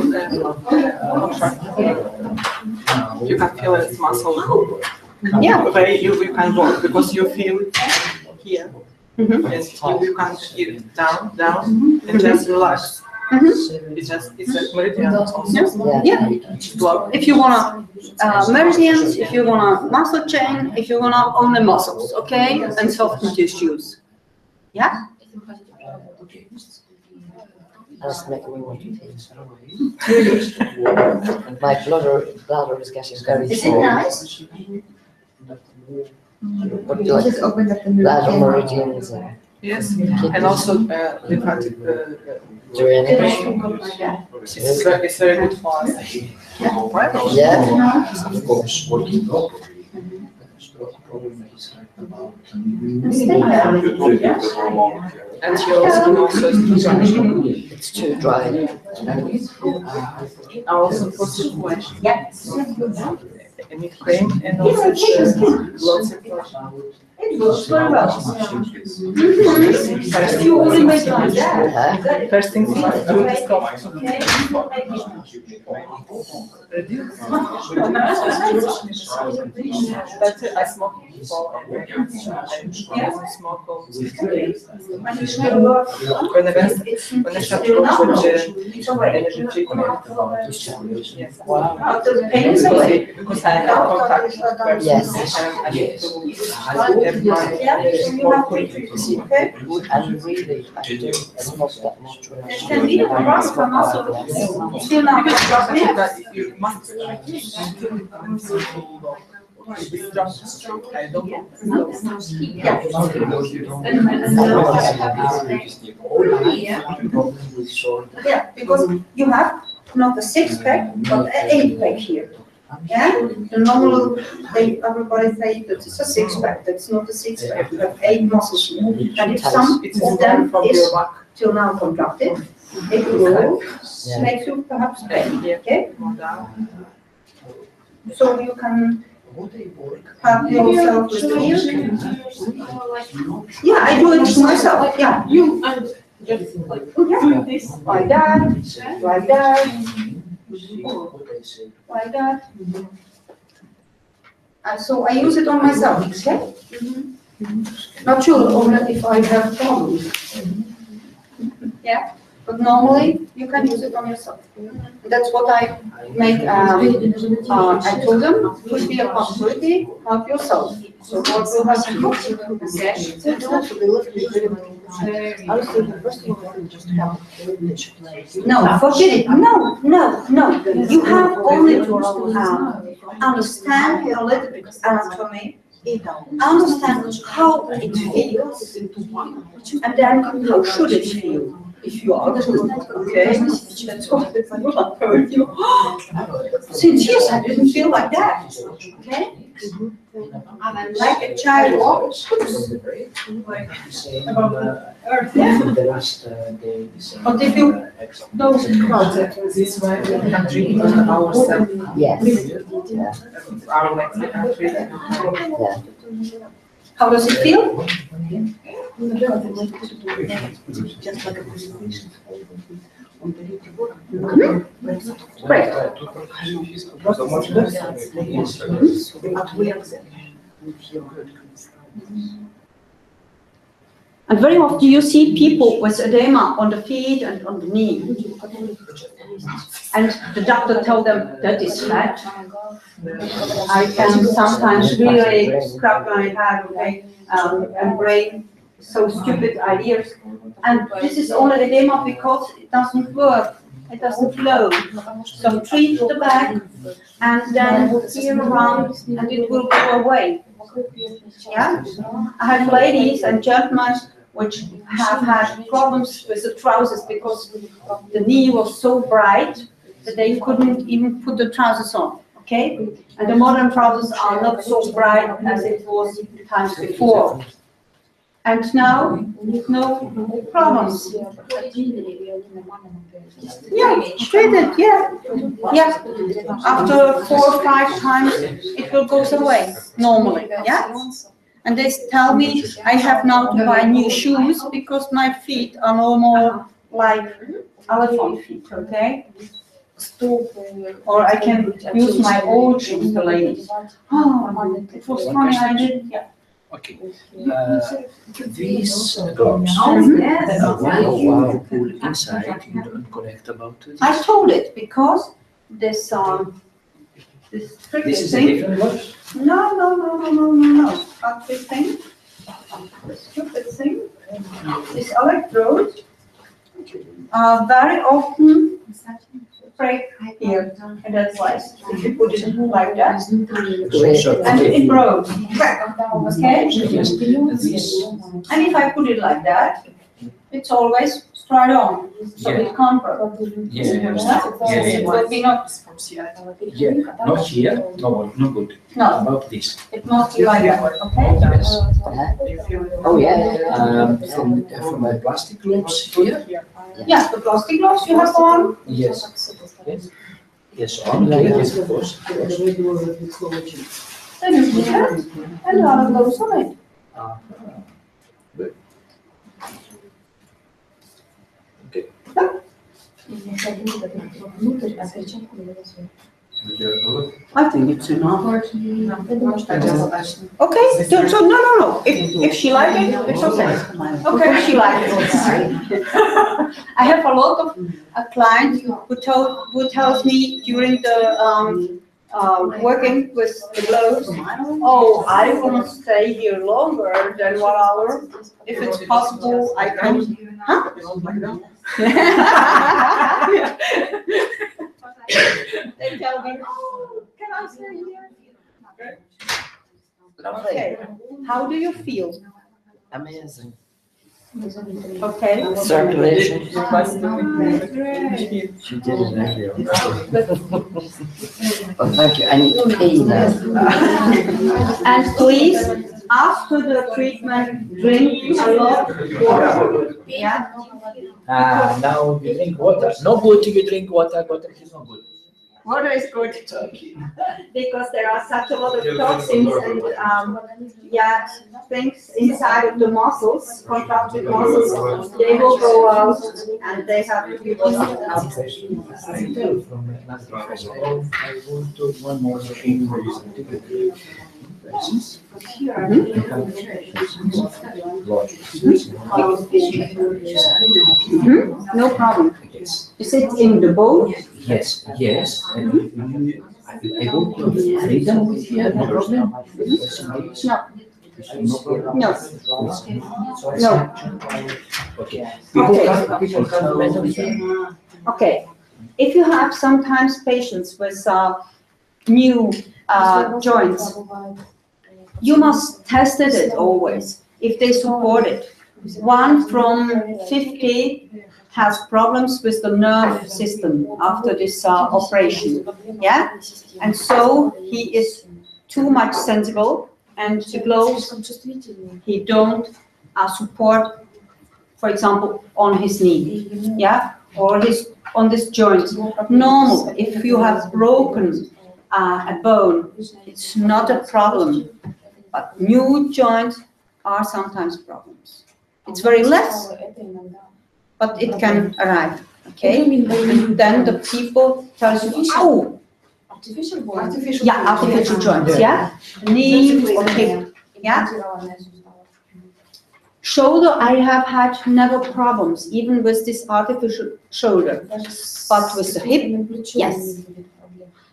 you can feel its muscle. Yeah. Way you can work because you feel it here. Mhm. And you can feel it down, and just relax. It's a meridian also. Yeah. Block. If you wanna meridians, if you wanna muscle chain, if you wanna only muscles, okay, and soft tissues. Yeah. That's making me want to taste. My bladder is getting very Is it full. nice? What do you like? Bladder meridians and Yes, and also lymphatic drainage. it's very good for us. Yeah. Of course, working properly. And your skin also is dry. It's too dry. Also for circulation. Yes. And it cream and also blood circulation. It works very well. First you only make like that. Huh? First things first, do the stop. Okay. Reduce. But I smoke before and I smoke also. When I start to work with the energy treatment, yes. The pain is away. Because I have contact first. Yes. I need to have my Okay. And really, I don't smoke that much when I It can be the muscle, still not. you must I don't Yeah, because you have not a six-pack, but an eight-pack here. Yeah, the normal, everybody say that it's a six-pack, that's not a six-pack, you have 8 muscles here. And if some of them is till now contracted, it will make you perhaps pain, okay? So you can have yourself restored. Yeah, I do it to myself, yeah. You and just like this. Like that, like that, like that. And so I use it on myself, okay? Not sure only if I have problems. Yeah, but normally you can use it on yourself. That's what I make. I told them, could be a possibility, help yourself. So what will happen? No, forget it. No, no, no. You have only to understand a little bit anatomy, understand how it feels, and then how should it feel. If you are okay, that's what I will encourage you. Since years I didn't feel like that. Okay? Like a child always. But if you don't this way we can treat ourselves. Yes. Yeah. Our legs we can treat. Yeah. How does it feel? Just like a presentation. Great. And very often you see people with edema on the feet and on the knee. And the doctor told them that is fat. I can sometimes really scrap my head, okay, and brain so stupid ideas. And this is only edema because it doesn't work. It doesn't flow. So treat the back and then here around and it will go away. Yeah? I have ladies and gentlemen which have had problems with the trousers because the knee was so bright that they couldn't even put the trousers on. Okay? And the modern trousers are not so bright as it was times before. And now, no problems. Yeah, treated, yeah. Yeah. After 4 or 5 times, it will go away normally, yeah? And they tell me I have now to buy new shoes because my feet are no more like elephant feet, okay? Or I can use my old shoes, the ladies. Oh, it was funny, I did, yeah. Okay. These gloves, why you pull inside, you don't connect about it? I told it because this tricky This is a thing. different gloves? No. But this thing, the stupid thing, this electrode, very often break here, and that's why if you put it like that, and it broke. Okay? And if I put it like that, it's always straight on, so it can't break. Yeah. It will be not. Yeah, not here, no good. No, About this. it must be like that, okay? Yes. Oh, yeah. From my plastic gloves here? Yes, the plastic gloves you have on. Yes. Yes, on, yes, of course. Then you put that, and the other goes on it. Good. Okay. I think it's enough. Okay, so no. If she likes it, it's okay. Okay, she likes it. I have a lot of clients who tells me during the working with the gloves, oh, I want to stay here longer than 1 hour. If it's possible, I can. Huh? They tell me, oh, can I stay here? Okay. How do you feel? Amazing. Okay. Circulation. She did it actually. Oh, thank you. I need to pay now. And please, after the treatment, drink a lot of water. Yeah. Now you drink water. No good if you drink water, water is not good. Water is good because there are such a lot of toxins and things inside of the muscles, contracted muscles. They will go out and they have to be I tell from another professor, I will do one more thing. No problem. Yes. Is it in the boat? Yes. And I will put freedom with here, no problem. No. Okay. People come. Okay. If you have sometimes patients with new joints, you must test it always if they support it. 1 from 50 has problems with the nerve system after this operation, yeah? And so he is too much sensible, and the gloves, he don't support, for example, on his knee, yeah? Or on this joint. Normal, if you have broken a bone, it's not a problem. But new joints are sometimes problems. It's very less, but it can arrive, okay? And then the people tell you, oh, artificial joints, yeah? Knee or hip, yeah? Shoulder, I have had never problems, even with this artificial shoulder. But with the hip, yes.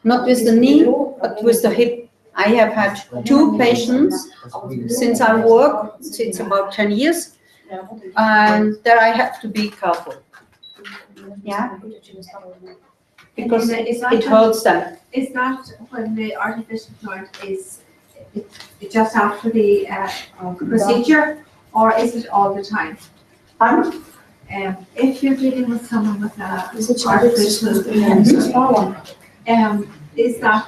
Not with the knee, but with the hip. I have had 2 patients since I work, since about 10 years, and there I have to be careful. Yeah? Because it hurts them. Is that when the artificial joint is it just after the procedure, or is it all the time? If you're dealing with someone with artificial is that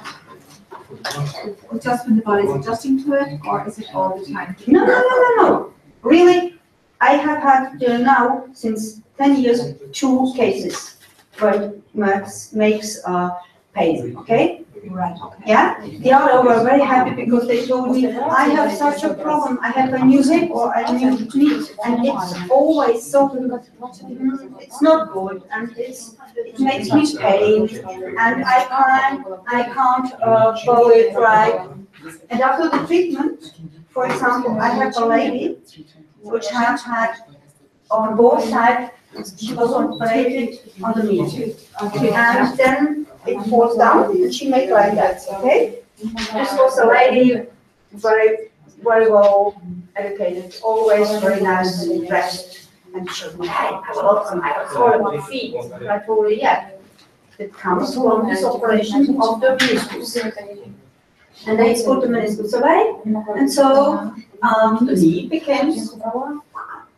just when the body's adjusting to it, or is it all the time? No. Really, I have had now, since 10 years, 2 cases where it makes pain, okay? Right, okay. Yeah, the other were very happy because they told me, I have such a problem, I have a new hip or a new knee, and it's always so, it's not good, and it makes me pain, and I can't go it right. And after the treatment, for example, I have a lady which has had on both sides, she was operated on the knee, and then it falls down, and she made like that, okay? This was a lady, very well educated, always very nice dressed. And she told me, hey, I was all on my feet. And I told her, yeah, it comes from this operation of the meniscus. And they put the meniscus away, and so the knee became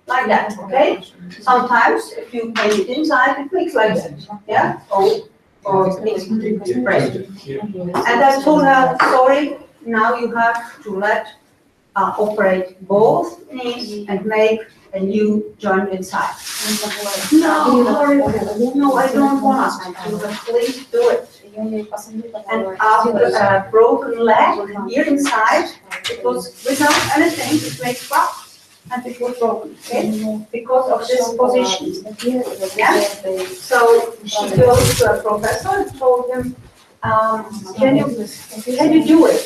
like that, okay? Sometimes, if you paint it inside, it makes like that, yeah? Or mixed breast. And I told her, sorry, now you have to operate both knees and make a new joint inside. No, I don't want to. Please do it. And after a broken leg here inside, it was without anything, it makes flap. And it was broken, okay? Because of this position. Yeah? So she goes to a professor and told him, can you do it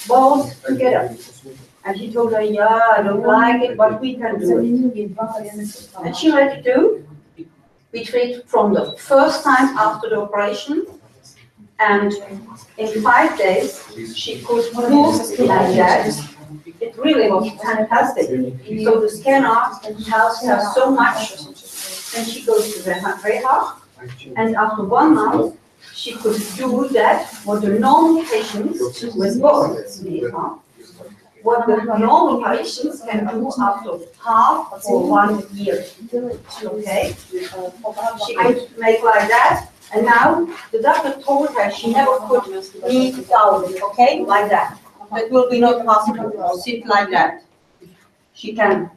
both together? And he told her, yeah, I don't like it, but we can do it. And she let it do. We treat from the first time after the operation, and in 5 days she could move like that. It really was fantastic. So the scanner helps her so much. Then she goes to the rehab, and after 1 month, she could do that what the normal patients with both knees, what the normal patients can do after half or 1 year. Okay? She could make like that, and now the doctor told her she never could knee down, okay, like that. That will be not possible to sit like that. She can.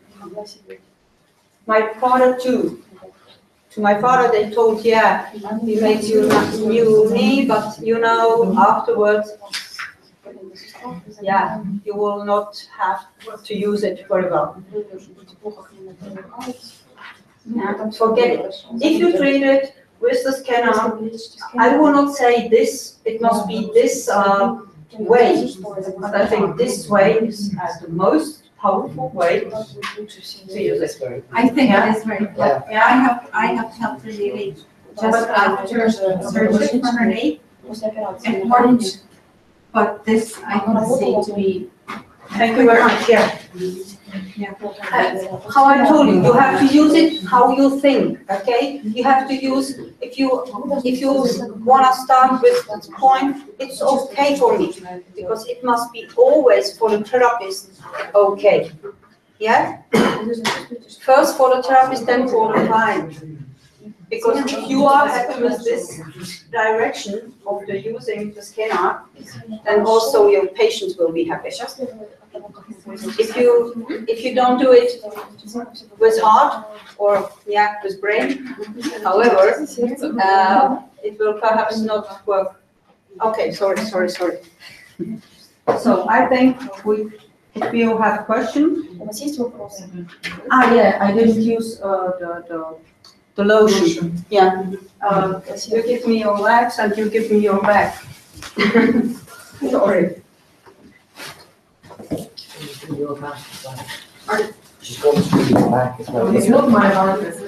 My father too. To my father they told, yeah, he makes you a new knee, but you know, afterwards, yeah, you will not have to use it very well. Yeah, forget it. If you treat it with the scanner, I will not say this, it must be this way, but I think this way is the most powerful way to use it. I think it is very good. Yeah, I have helped the lady just after surgery for her knee. It worked, but this I can see to be. Thank you very much, yeah. How I told you, you have to use it how you think, okay? You have to use, if you want to start with this point, it's okay for me, because it must be always for the therapist okay. Yeah? First for the therapist, then for the client. Because if you are happy with this direction of the using the scanner, then also your patients will be happy. If you don't do it with heart or with brain, however, it will perhaps not work. Okay, sorry. So I think we if you have questions. У вас есть вопросы? Ah, yeah, I didn't use the lotion. Yeah. You give me your legs and you give me your back. Sorry. She's going to do your back as well. It's not my heart, it's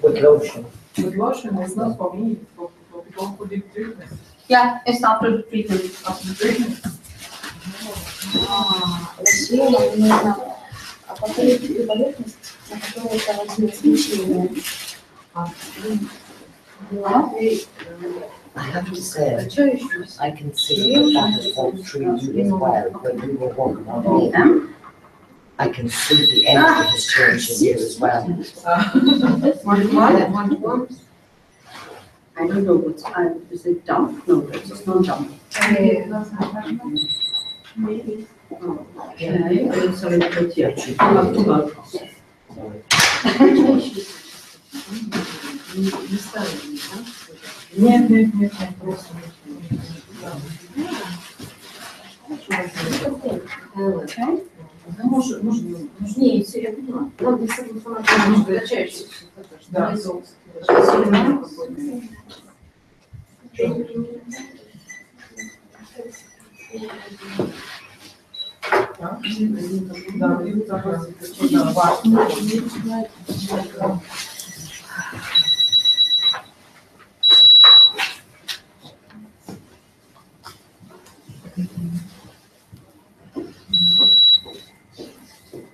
With lotion. with lotion, it's not for me, it's for people who did treatment. Yeah, it's after the treatment. After treatment. Лосьон нужно покрыть ту поверхность, на которой проводилось лечение. I have to say, I can see that has gone through you as well when you were working on me. I can see the energy has changed in you as well. What? I don't know what's, is it dump? No, it's not dump. Okay, it's a little bit here. Нет, просто. Okay. Может, Не, я поняла. Нам для всех информации нужно качаешься. да.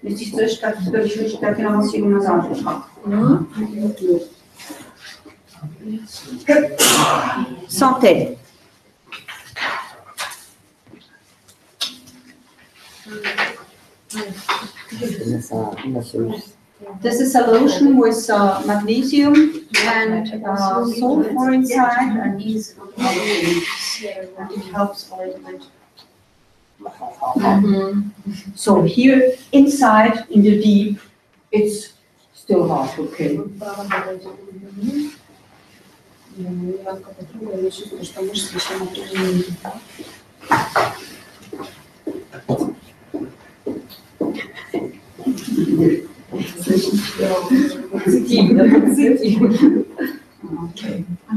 Jeśli chcesz, tak, to takie na was na zamku. Santé. This is a lotion with magnesium and sulfur inside, and it helps a little bit. So here inside in the deep, it's still hard, okay. Okay. So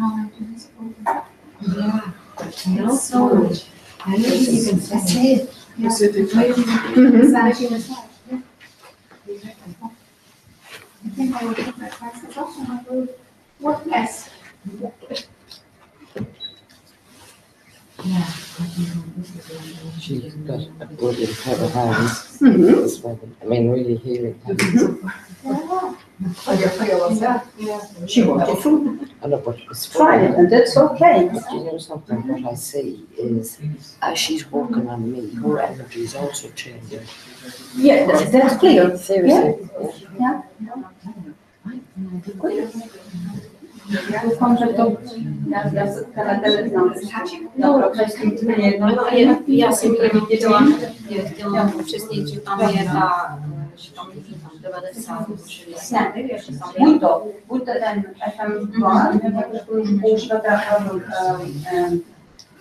I think I will take my glasses off and I will work less. She's got a good and clever hands. This woman. I mean, really hearing hands. she wanted to I know, but it's try it, and that's okay. Do you know something? What I see is, as she's working on me, her energy is also changing. Yeah, that's clear. Seriously. Yeah. Ufam, że to ja znam. Dobra, Я симптомы делала вчесniej, czy tam je ta, czy tam 90. Будто ten FM2, używa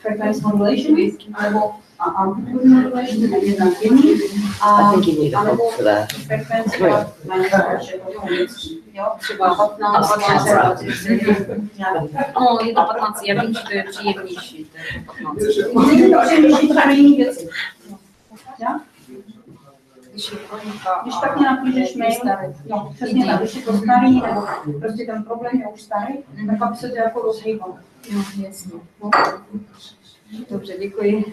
frequency modulation, albo amplitude modulation, jeden inny. I think you need a book for that. Frekwencja Trzeba o, je do 15, ja wiem, że to jest przyjemniejszy. Když tak mě napíšeš mail, no, přesně tak, když je to starý, nebo prostě ten problém je už starý, tak aby se to jako rozhýbalo. No, jasně. Dobře, děkuji.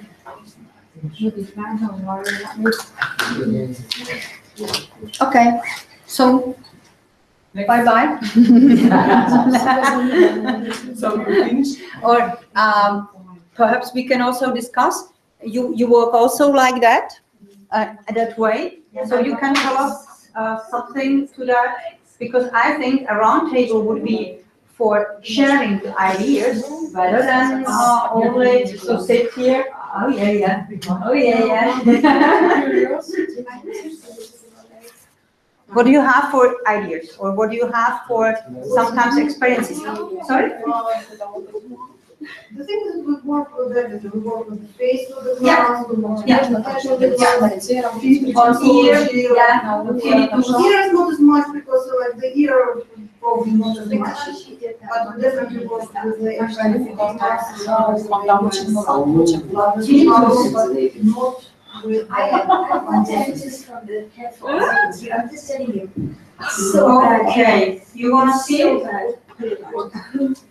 Okay, so bye bye. So we finished? Or perhaps we can also discuss. You work also like that, that way. So you can tell us something to that, because I think a round table would be for sharing the ideas rather than always to sit here. Oh yeah, yeah. Oh yeah, yeah. What do you have for ideas, or what do you have for sometimes experiences? Sorry? The thing is, we work with everything. We work with the face, with the Yeah. glass, we work Yeah. with the On ear, yeah, tinnitus. Ear is not as much because like the ear probably not as much, but definitely work with the kind of I want dentist from the headphones. I'm just telling you. So bad. Okay, you wanna see it?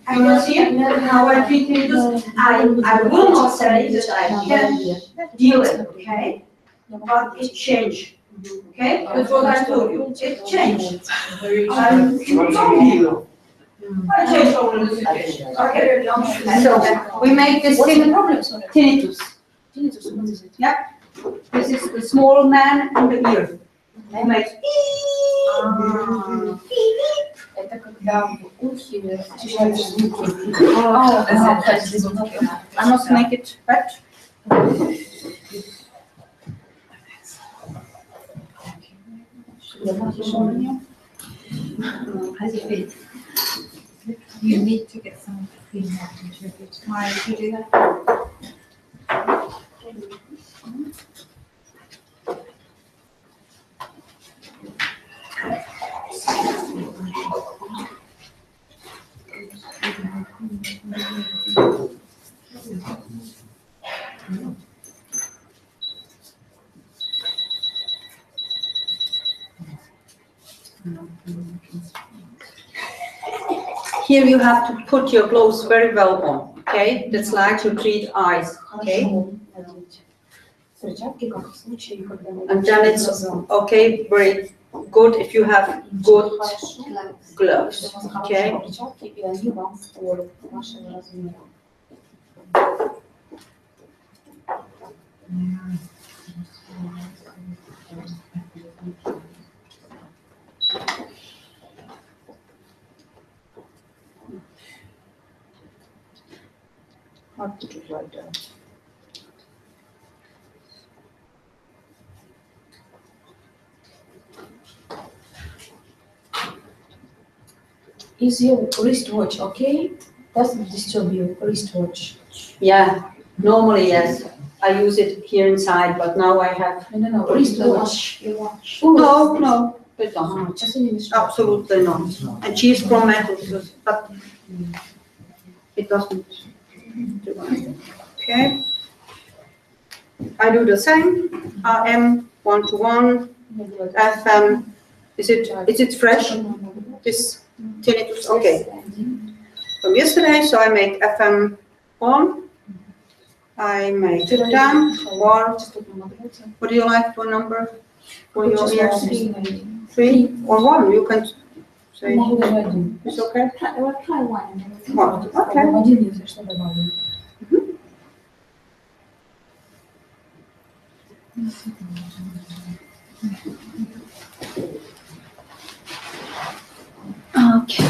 I will see it, how I treat tinnitus. I will not say that I can deal it, okay? But it changed, okay? That's what I told you, it changed. I'm from you. I changed over the situation, okay? So, we make this tinnitus. Yeah, this is the small man in the ear. Who makes Это когда в ухе ощущаются звуки. I must make it wet. You need to get some clean water into your food. Why did you do that? Here you have to put your gloves very well on, okay? That's like to treat eyes, okay? And then it's okay, very good if you have good gloves, okay? Hard to do like that. Is your wristwatch okay? Doesn't disturb your wristwatch? Yeah, normally yes. I use it here inside, but now I have. No, wristwatch. Your watch. No, it doesn't. Absolutely not. And she's from metal, but it doesn't do anything. Okay. I do the same. AM 1-to-1, FM. Is it fresh? This tinnitus. Okay. From yesterday, so I make FM 1. I make 10, 1. What do you like for number for your ears? 3 or 1? You can say it's okay. Try one. One. Okay. Okay.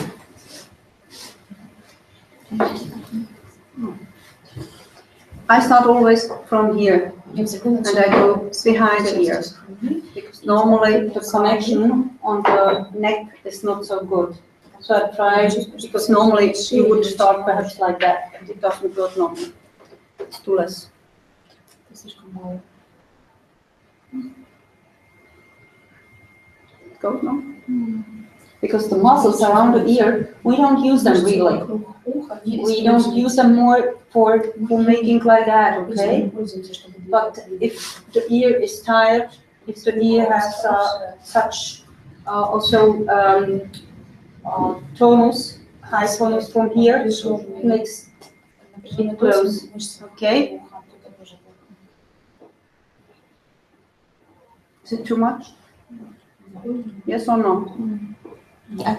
I start always from here and I go behind the ears. Because normally the connection on the neck is not so good. So I try, because normally you would start perhaps like that, but it doesn't work normally. It's too less. Go now? Because the muscles around the ear, we don't use them really. We don't use them more for making like that, okay? But if the ear is tired, if the ear has such also tonus, high tonus from here, it makes it close, okay? Is it too much? Yes or no? Yeah,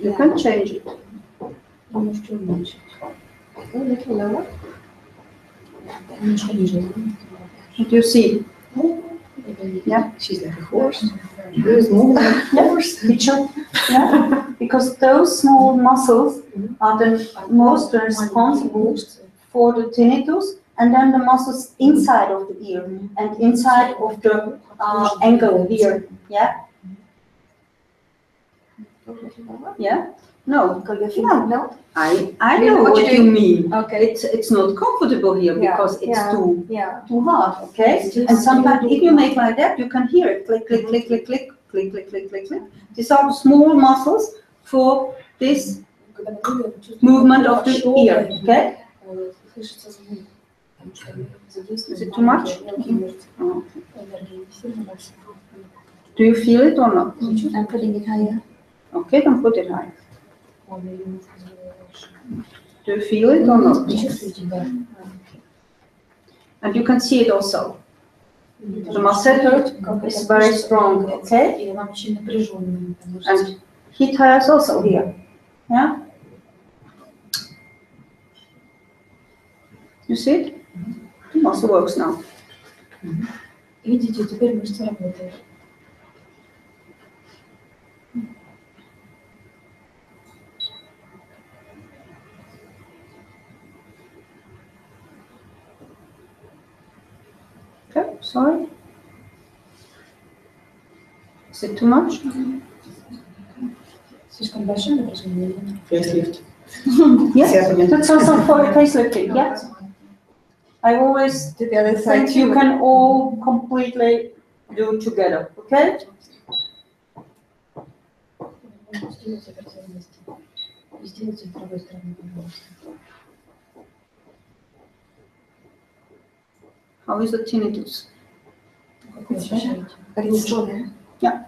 you can change it. A little lower. What do you see? Yeah. She's like a horse. Yeah, because those small muscles are the most responsible for the tinnitus, and then the muscles inside of the ear and inside of the ankle here. Yeah. Yeah. No, Because you're feeling no? I know what you mean. Okay. It's not comfortable here Yeah, because it's yeah, too Yeah. hard, okay? And sometimes if you make like that, you can hear it click, click, click, click, click, click, click, click, click, click. These are small muscles for this movement of the ear, okay? Is it too much? Oh. Do you feel it or not? I'm putting it higher. Okay, then put it high. Do you feel it or not? And you can see it also. The masseter is very strong, okay? And he tires also here. Yeah? You see it? The muscle works now. Видите, теперь мышца работает. Okay, sorry. Is it too much? Слишком большое напряжение. Facelift. Yes, that's also for a facelifting, yeah. I always To the other side think you can all completely do together, okay? Сделайте это все вместе. И сделайте с другой стороны, пожалуйста. How is the tinnitus? Как вы ощущаете? But it's stronger. Yeah.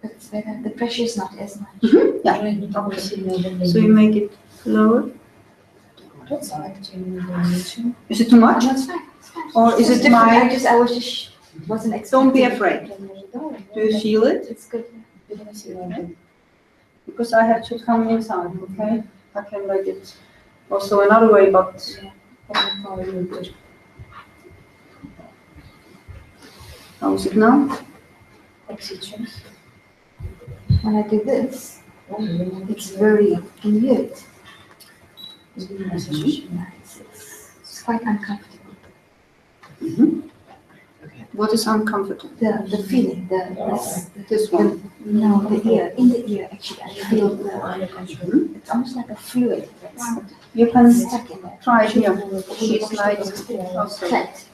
But it's better. The pressure is not as much. Yeah. Уже не такое сильное So you давление. make it lower. Давайте меньше. Is it too much? No, it's fine. It's fine. Or is It's it different. my... I was just wasn't expecting. Don't be afraid. Я не ожидала, Do you feel it? It's good. переносила это. Because I have to come inside, okay? I can make it also another way, but Помогала ей тоже. how is it now? Как сейчас. When I do this, it's very weird. Изменилось ощущение. It's quite uncomfortable. What is uncomfortable? The feeling, This one. no, the ear, in the ear actually, I feel it's almost like a fluid that's You can stuck in there. try here. She's like, okay. Trapped.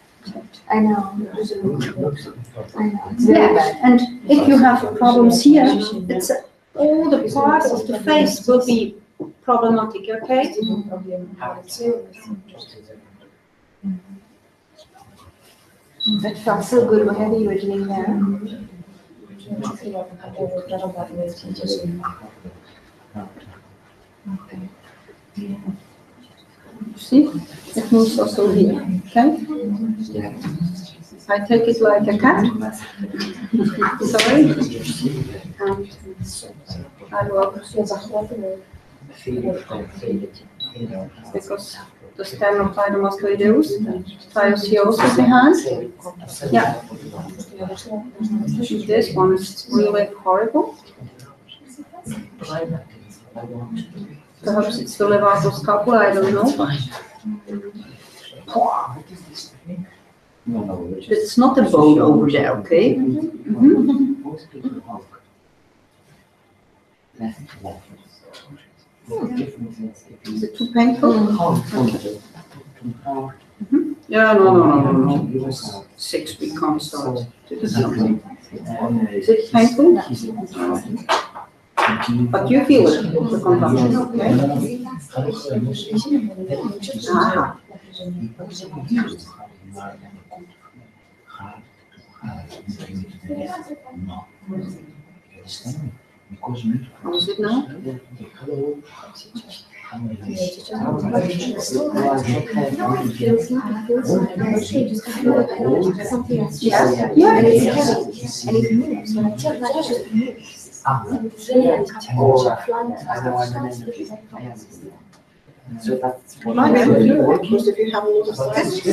I know. It's very Yeah, bad. and if you have problems here, it's all the parts of the face will be problematic, okay? That felt so good whenever you were doing that. Очень приятно, когда вы прорабатываете эти зоны. See, it moves also here, okay? I take it like a cat. Sorry. And I work Я захватываю. because the sternocleidomastoideus ties here also behind. Yeah. This one is really horrible. Perhaps it's the levator scapula, I don't know. It's not a bone over there, okay? Is it too painful? Yeah, no. 6 we can't start. Is it painful? But you feel it, the contraction, okay? Aha. How is it now? Yeah. Yeah. And it's heavy. And it moves. When I tilt my chest, it moves. It's very uncomfortable. So that's Because if you have a lot of stress,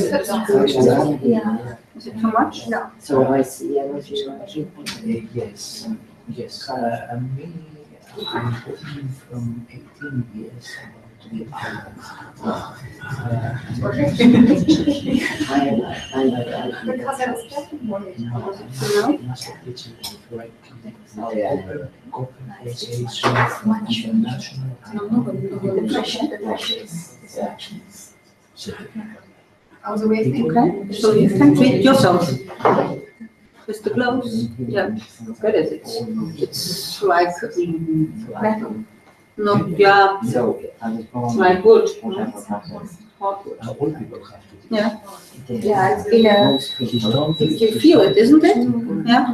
Yeah. Is it too much? No. so I see energy. Yes, me, I'm working from 18 years Okay, so you can treat yourself with the gloves. Yeah, look at it. It's like metal. Not, yeah, like wood. Hardwood. Yeah. Yeah, it's in a, you feel it, isn't it? Yeah.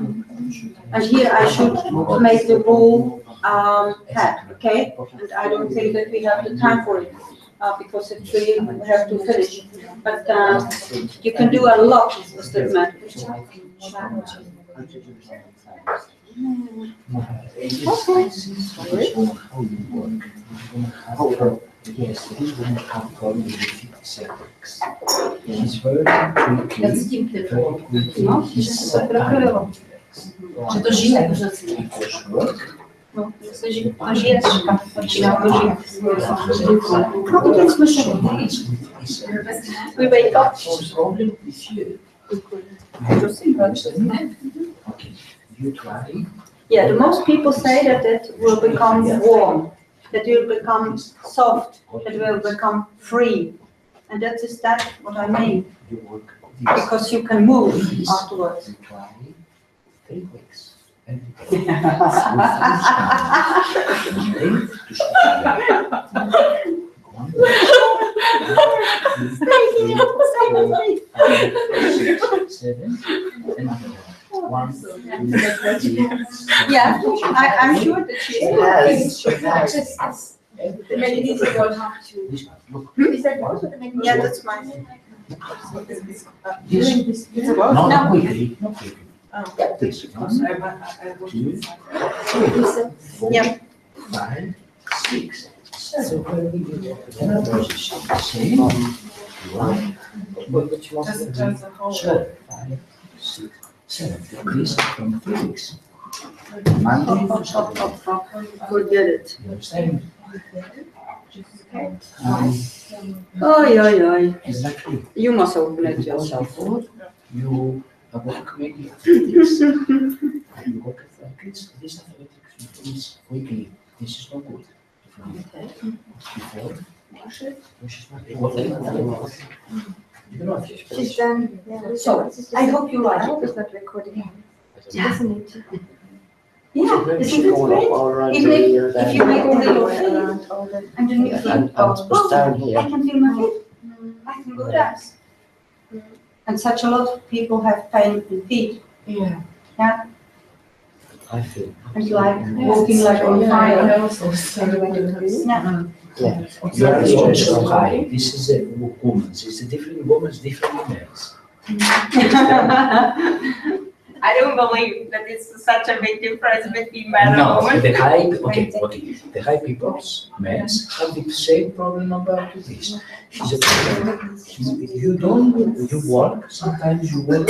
And here I should make the whole head, okay? And I don't think that we have the time for it because it's really, we have to finish. But you can do a lot with that mat. Yes, this woman have problem with 56. She's very quickly, very quickly. Czy to zimne, że Because work. No, to tak słyszę. We wake up. Problem with you. Okay, you try. Yeah, the most people say that it will become warm, that it will become soft, that it will become free. And that what I mean. You work Because you can move afterwards. You try 3 weeks. And Yeah, I'm sure that she is. The melodies you don't have to. Is that what the melodies? Yeah, that's mine. not quickly, not quickly. This 1, 2, 3, 4, Yeah. 5, 6. So where we do the position, same. 1, 2, 3, 5, 6, 7. This from 3 weeks. Monday to Saturday. Forget it. You understand? Oi. Exactly. You must open it Because yourself. before you work maybe athletics, you work athletics, this athletics is quickly. This is not good. Before, which is not good. You know, She's done. So, I hope you like I it. hope it's not recording. Yeah. Doesn't need to. Yeah, isn't it great? Even if you make a little feet, and then you feel, down here. I can feel my feet. I can go dance. And such a lot of people have pain in feet. Yeah. Yeah, I feel. and like walking like on fire. Yeah. your is so high. This is a woman's. It's a different woman's, different males. I don't believe that it's such a big difference between man and No, woman. the high, okay. The high people's men's have the same problem about this. You work, sometimes you work